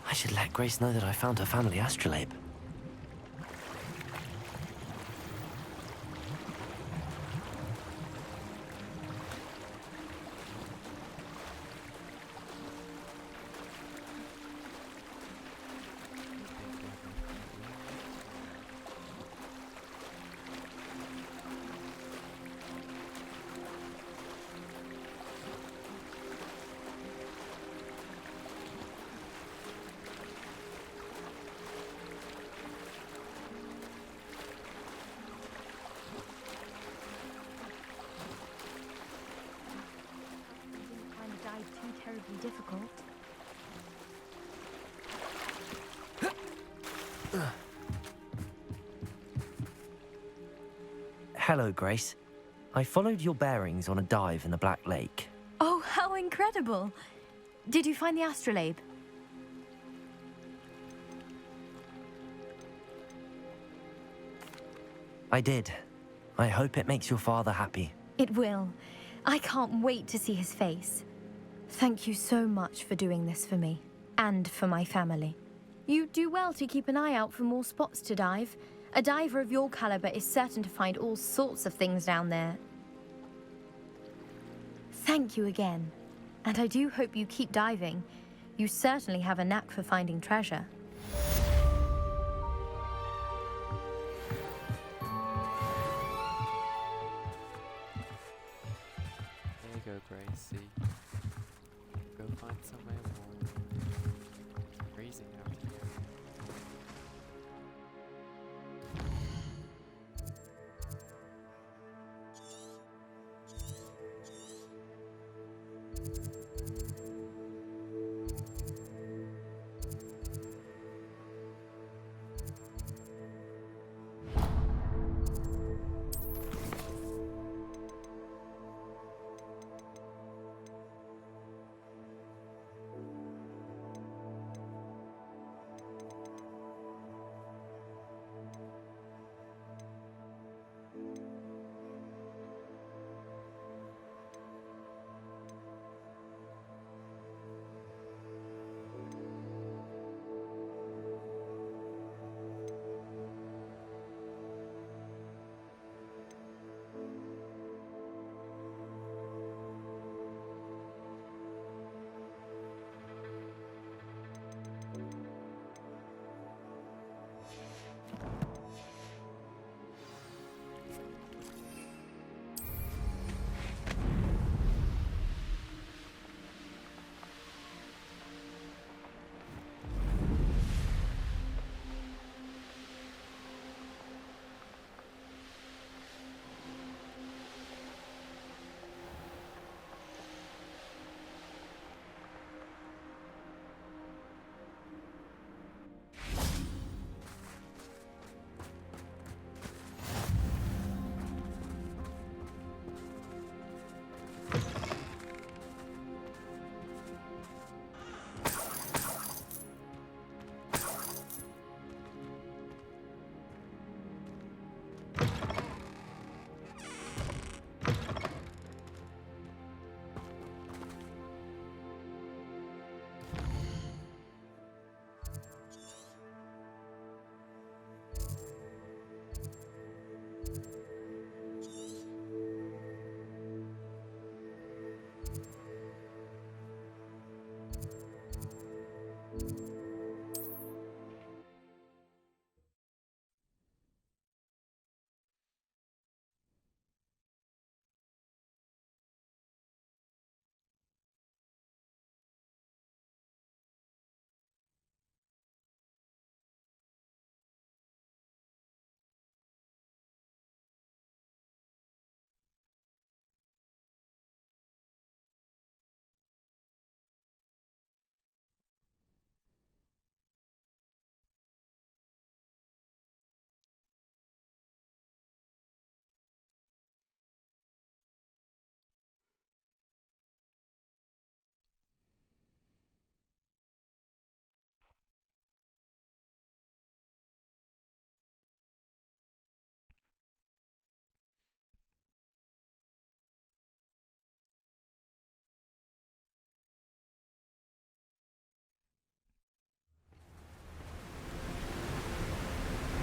I should let Grace know that I found her family astrolabe. Too terribly difficult. Hello, Grace. I followed your bearings on a dive in the Black Lake. Oh, how incredible! Did you find the astrolabe? I did. I hope it makes your father happy. It will. I can't wait to see his face. Thank you so much for doing this for me, and for my family. You do well to keep an eye out for more spots to dive. A diver of your caliber is certain to find all sorts of things down there. Thank you again, and I do hope you keep diving. You certainly have a knack for finding treasure. There you go, Gracie. Go find somewhere warm. It's freezing out here.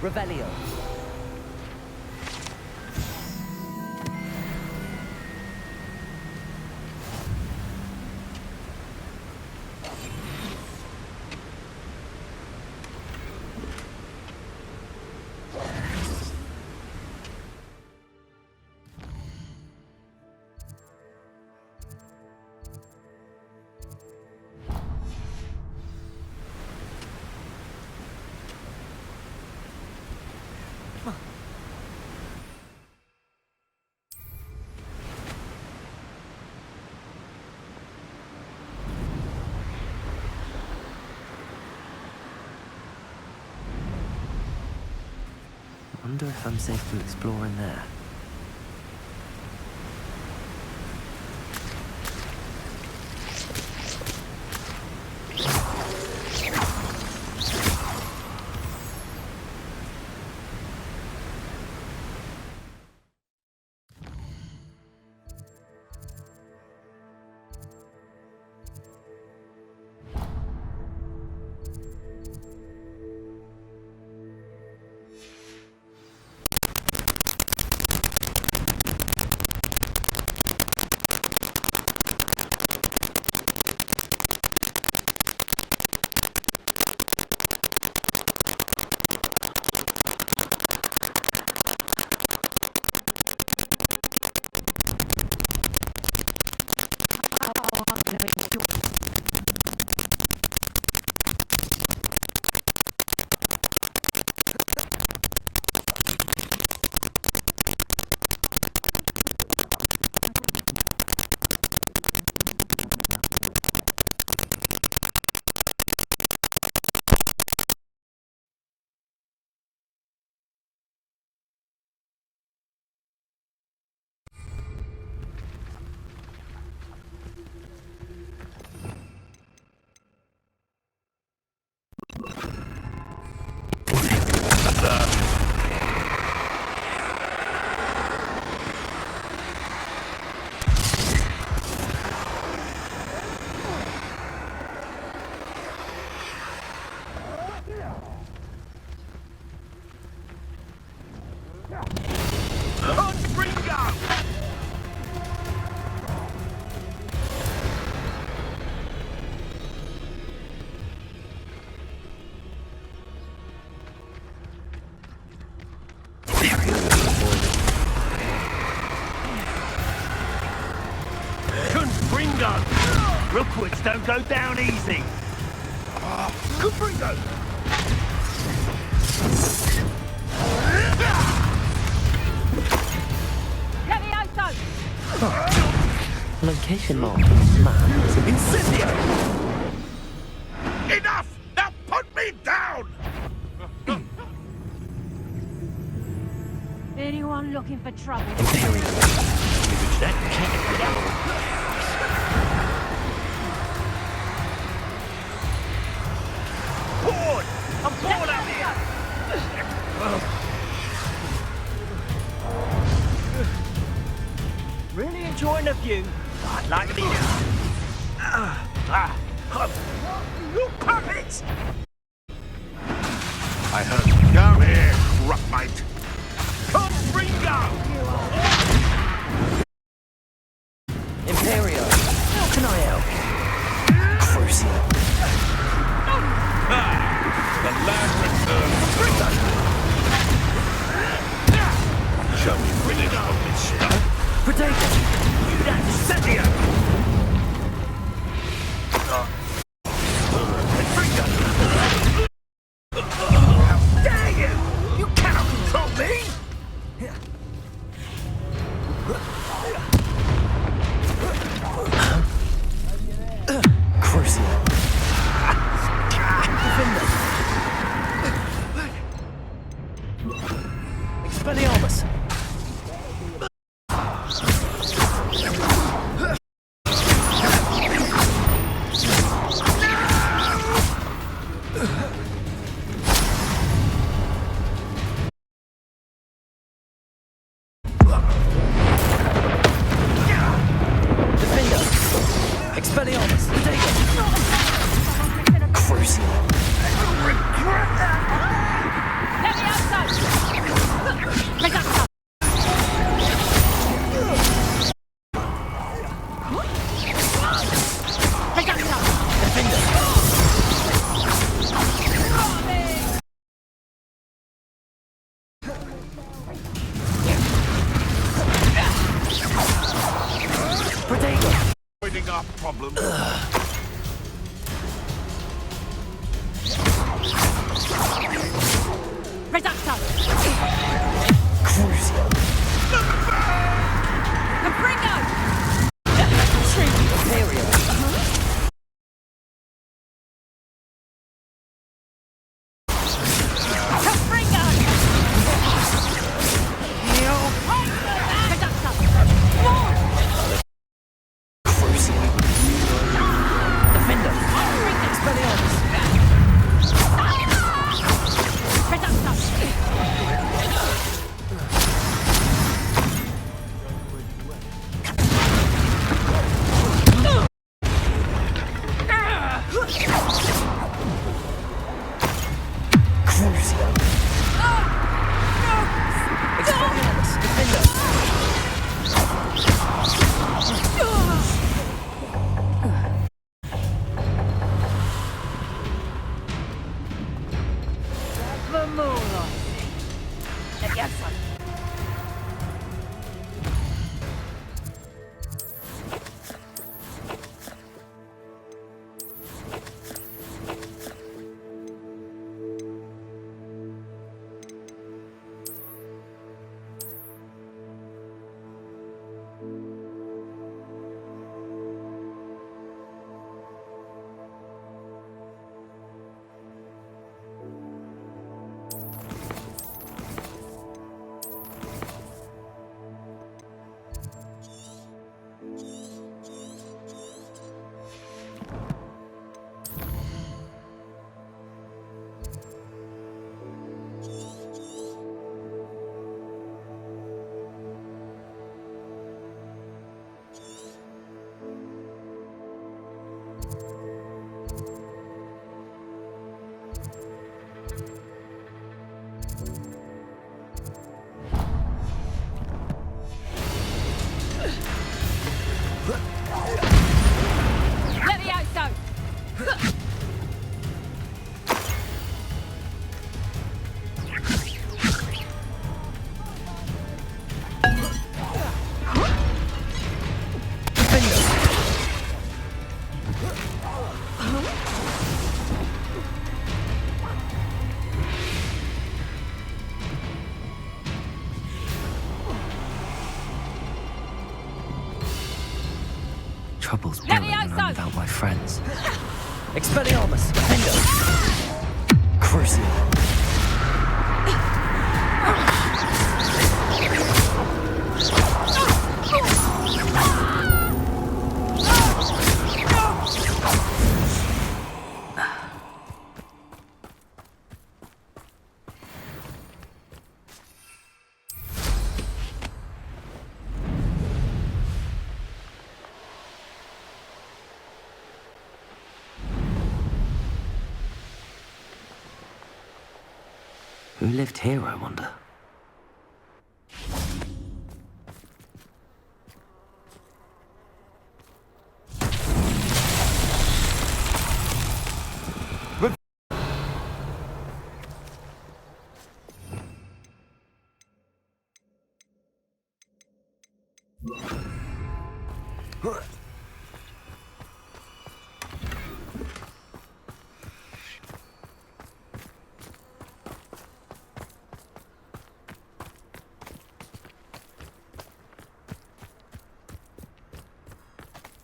Revelio. I wonder if I'm safe to explore in there. Rookwoods don't go down easy. Good Bringo! Location mark. Man. Incendio! Enough! Now put me down! Anyone looking for trouble? Bored! I'm bored out here! Really enjoying the view. I'd like to be you puppets! I heard. Come here, Rockmate. Come, Ringo! Imperio, how can I help? Crucial. The land returns. Shall we finish on this stuff? Potato! You that Incendio! How Reducto! Crucio! Capringo! Imperial! Capringo! Reducto! Crucio! Defender! Expelliarmus! Reducto! Crucio! Expelliarmus! Defender! Vamolo! Levioso! Levioso! Trouble's brewing when I'm without my friends. Expelliarmus! Defender! Crucio! Who lived here, I wonder?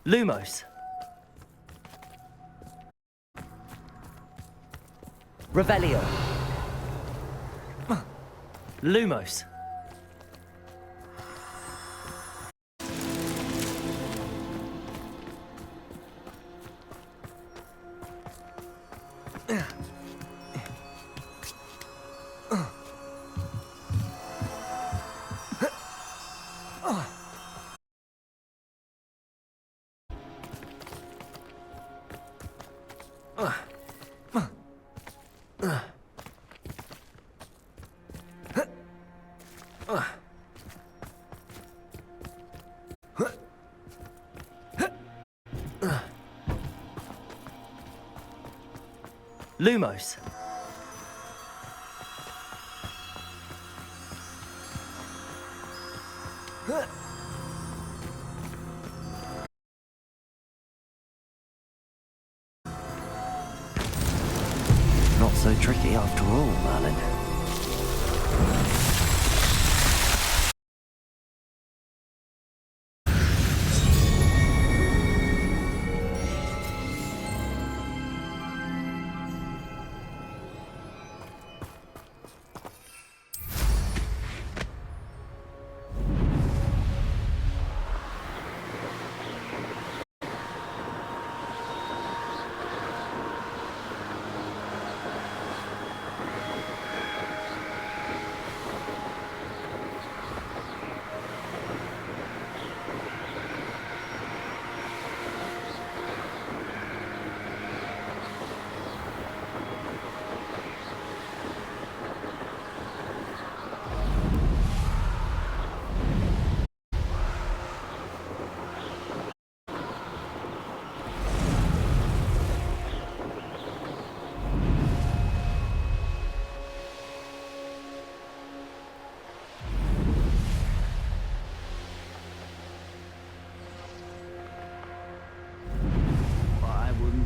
Lumos. Revelio. Lumos. Lumos. Not so tricky after all, Merlin.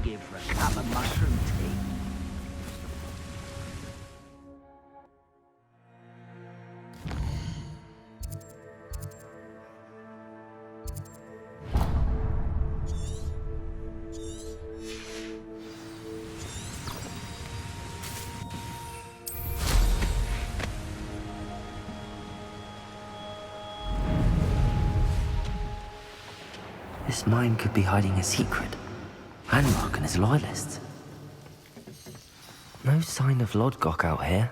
Give for a cup of mushroom tea. This mine could be hiding a secret. Landmark and his loyalists. No sign of Lodgok out here.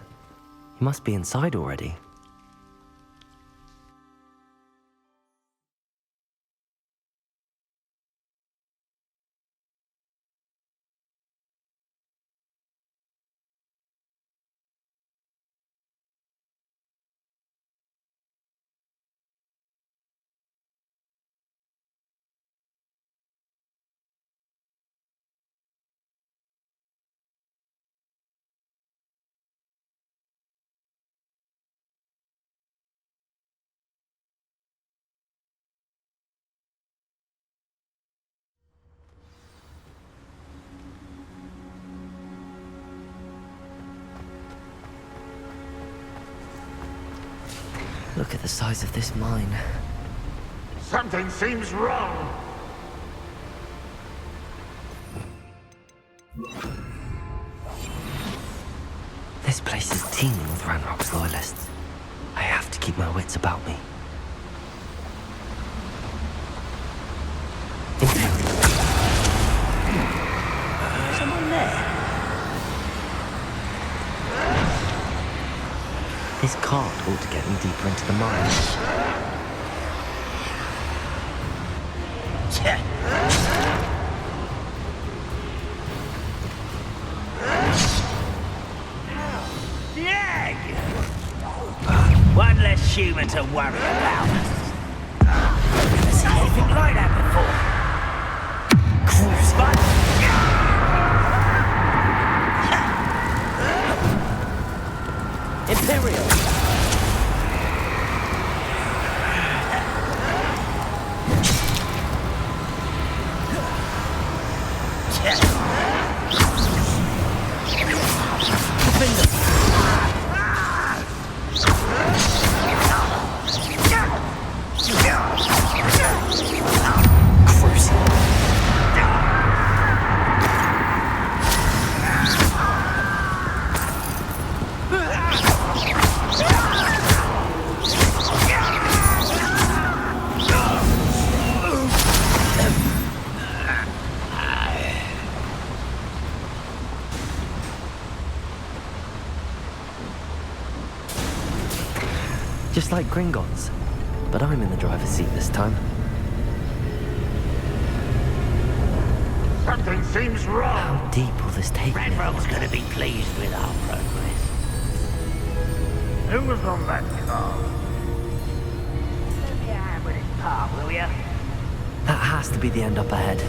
He must be inside already. Look at the size of this mine. Something seems wrong. This place is teeming with Ranrock's loyalists. I have to keep my wits about me. Someone there? This cart ought to get me deeper into the mine. One less human to worry about. Never seen anything like that before. Cruise Imperial. Just like Gringotts, but I'm in the driver's seat this time. Something seems wrong. How deep will this take me? Ranrock's gonna be pleased with our progress. Who was on that car? Let me a hand with this part, will ya? That has to be the end up ahead.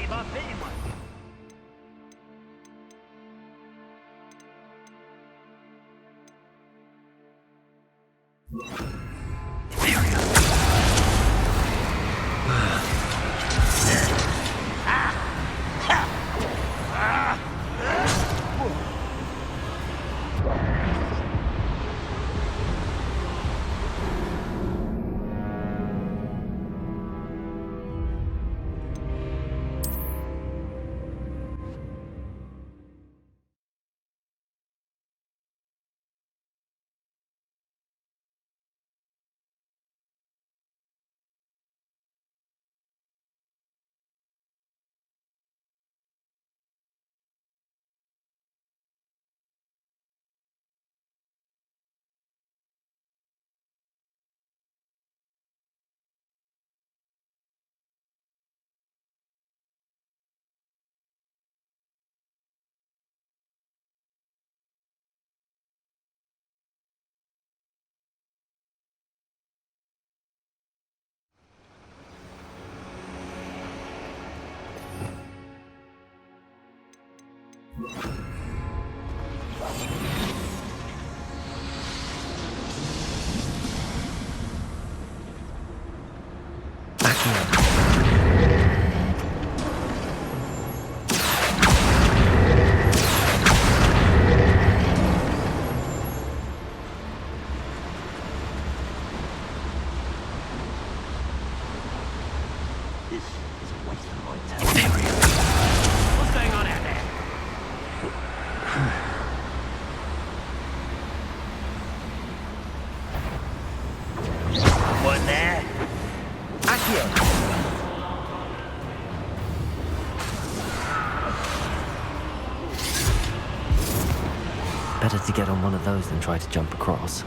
keep on being one. Better to get on one of those than try to jump across.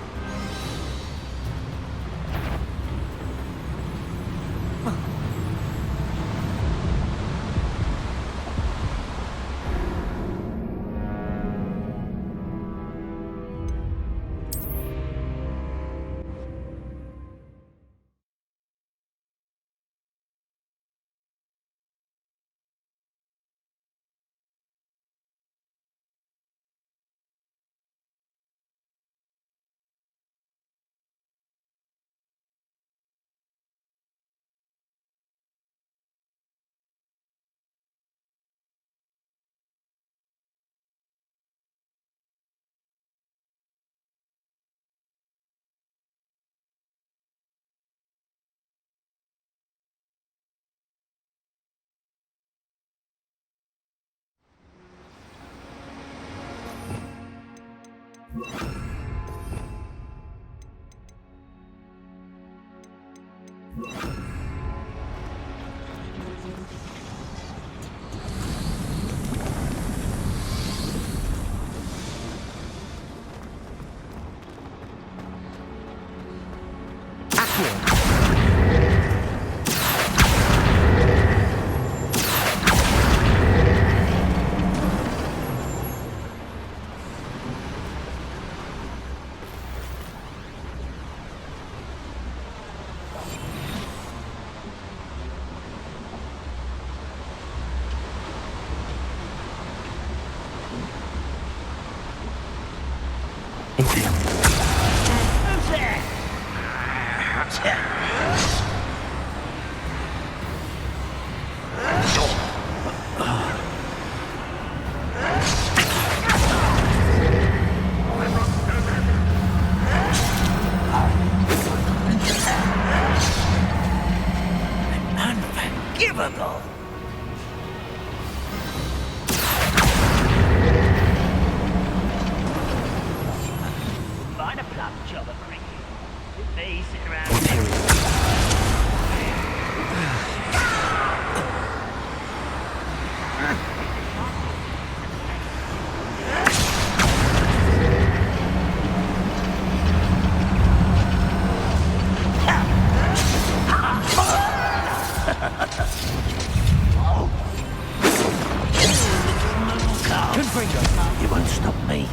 Unforgivable! Find a plum job of cricket. Me sitting around. You won't stop me.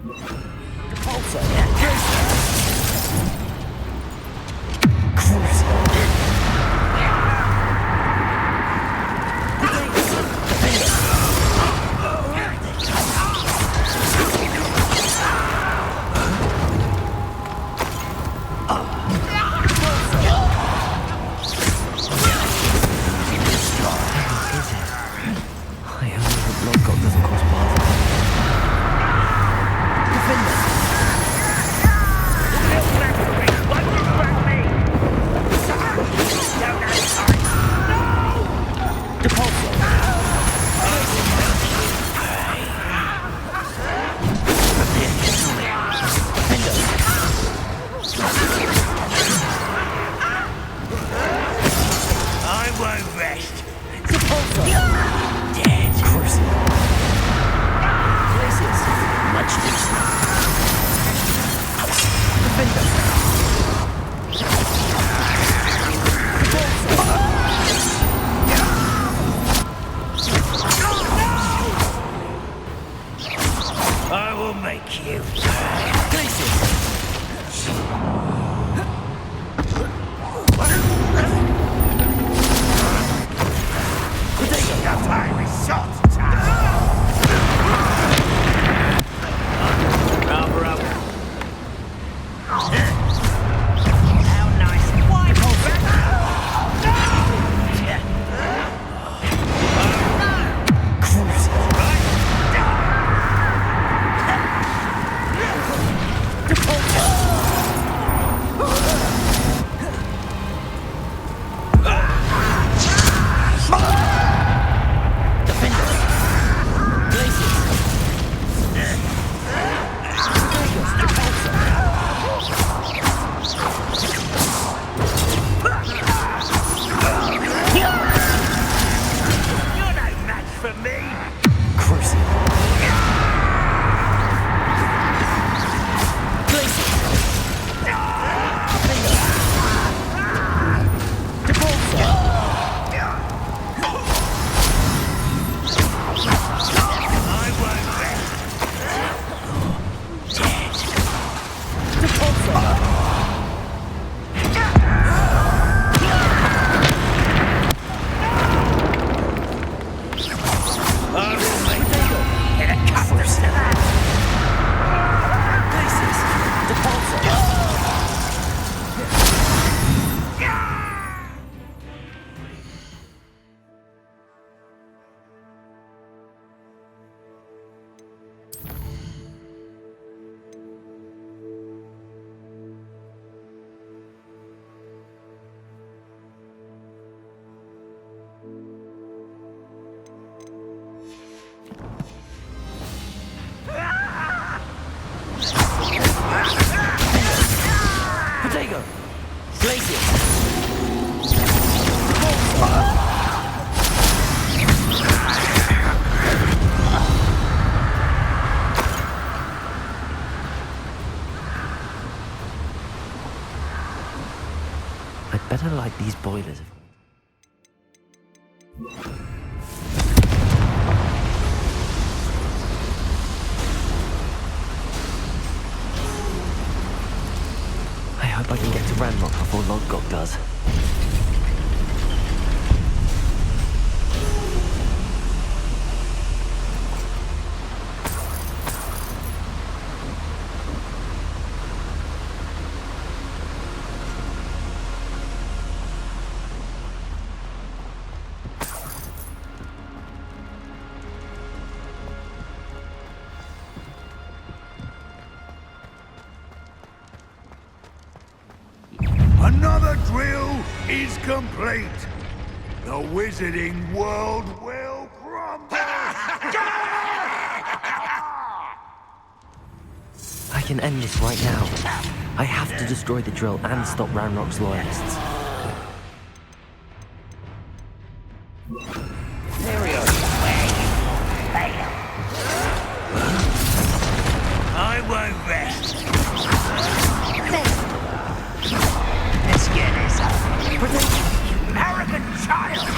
I only hope Lodgok doesn't cross paths. I won't rest. Dead. Cruising. Places. Much decent. I will make you. Your time is short. Rubber up. How nice. Why Potato! Glacier! I'd better light these boilers. I hope I can get to Ranrock before Lodgok does. Another drill is complete. The wizarding world will crumble. I can end this right now. I have to destroy the drill and stop Ranrock's loyalists. I won't rest. Let's get this up. You arrogant child!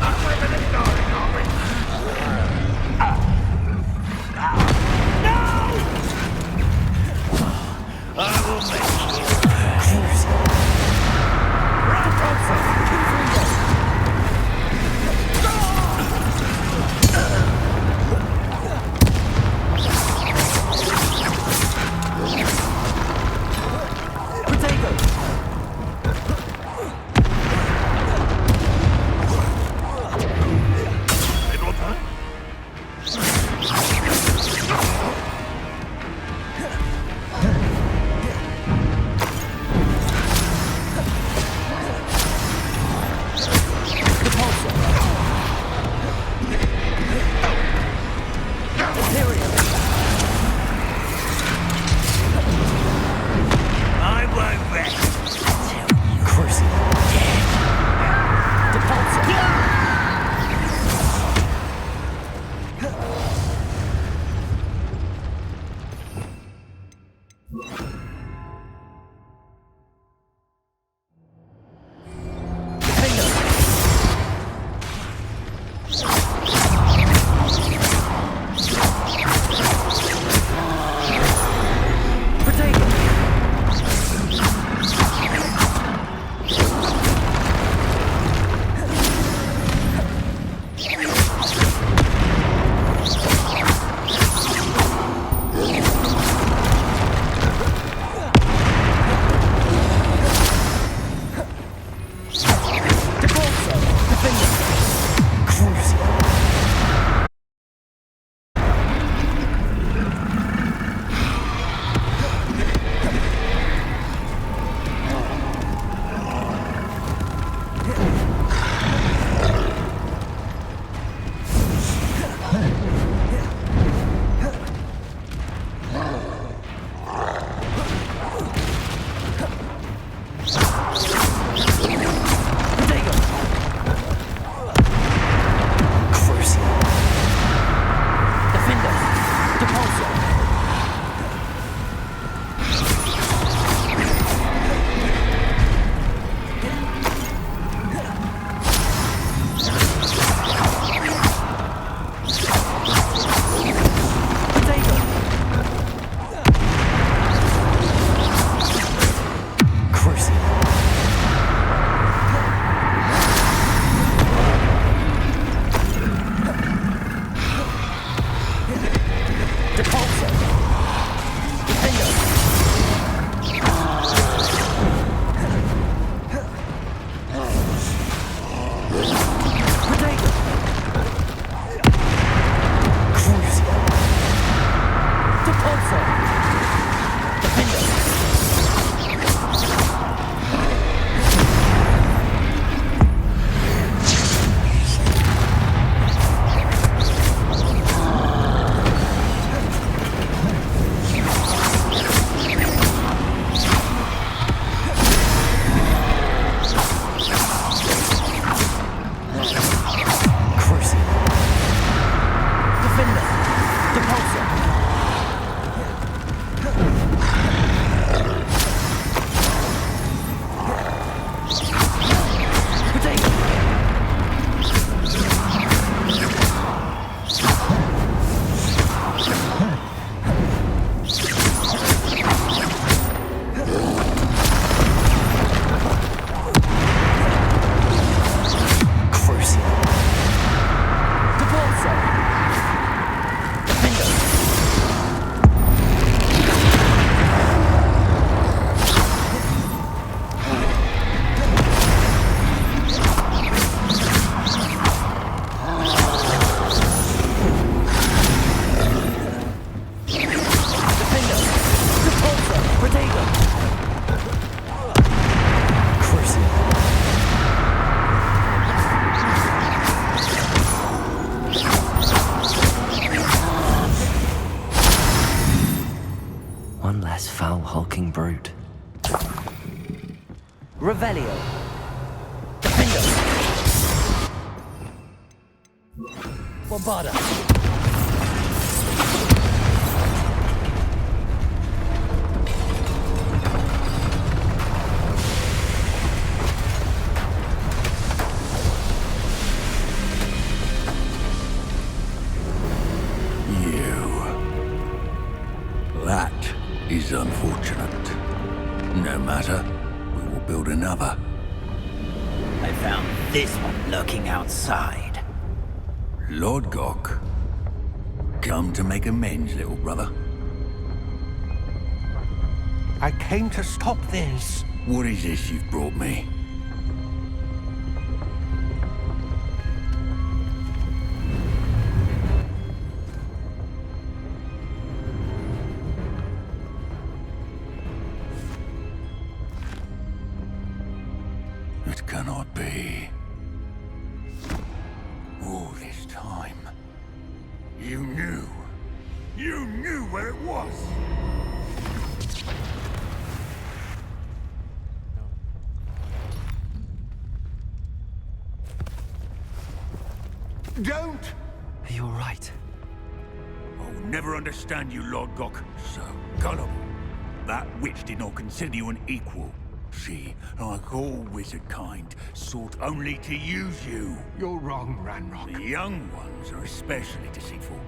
Up with the darling, are we? No! Repulsor! Defender! Protego! Crucible! Repulsor! Defender! One less foul hulking brute. Revelio. Defender. Bombarda. That is unfortunate. No matter, we will build another. I found this one lurking outside. Lodgok. Come to make amends, little brother. I came to stop this. What is this you've brought me? It cannot be. All this time, you knew. You knew where it was. Don't! You're right. I'll never understand you, Lodgok. So gullible. That witch did not consider you an equal. She, like all wizard kind, sought only to use you. You're wrong, Ranrock. The young ones are especially deceitful.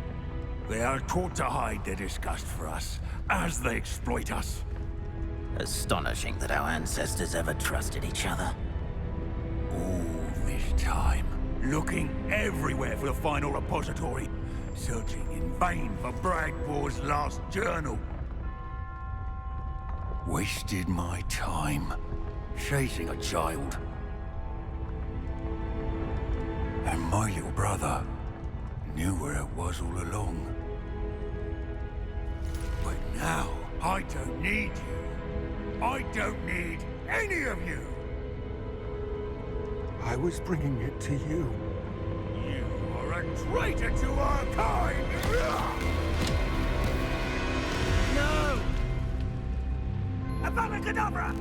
They are taught to hide their disgust for us, as they exploit us. Astonishing that our ancestors ever trusted each other. All this time, looking everywhere for the final repository, searching in vain for Bragbor's last journal. Wasted my time chasing a child. And my little brother knew where it was all along. But now, I don't need you. I don't need any of you. I was bringing it to you. You are a traitor to our kind! No! Avada Kedavra!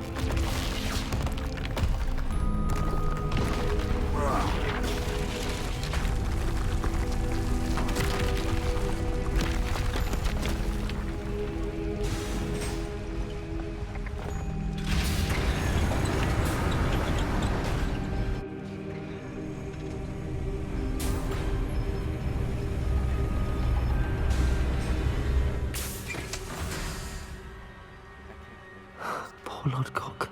Poor Lodgok.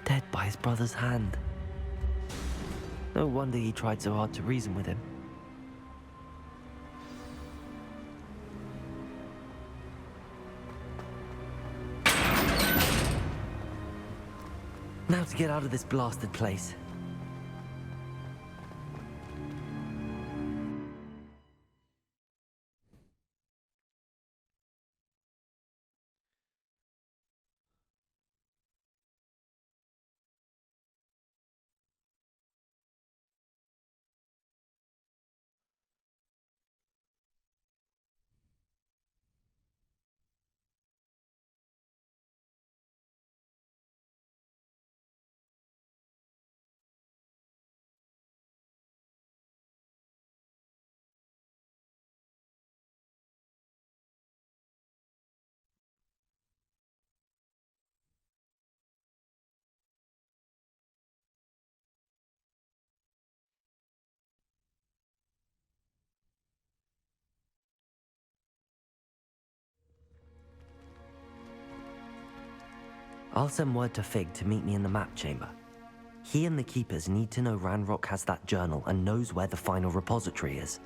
Dead by his brother's hand. No wonder he tried so hard to reason with him. Now to get out of this blasted place. I'll send word to Fig to meet me in the map chamber. He and the Keepers need to know Ranrock has that journal and knows where the final repository is.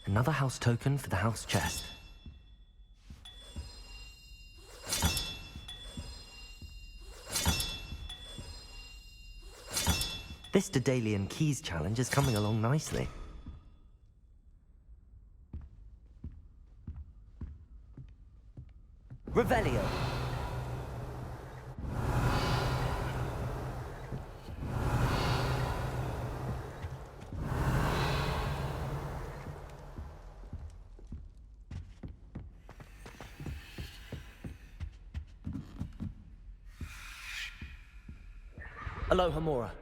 Another house token for the house chest. This Dedalian Keys challenge is coming along nicely. Revelio. Aloha Mora.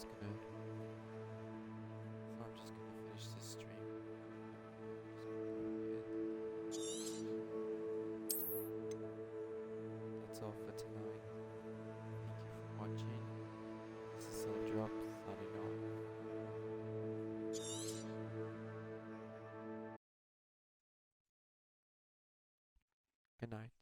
I'm just gonna finish this stream. That's all for tonight. Thank you for watching. This is Lodgok signing off. Good night.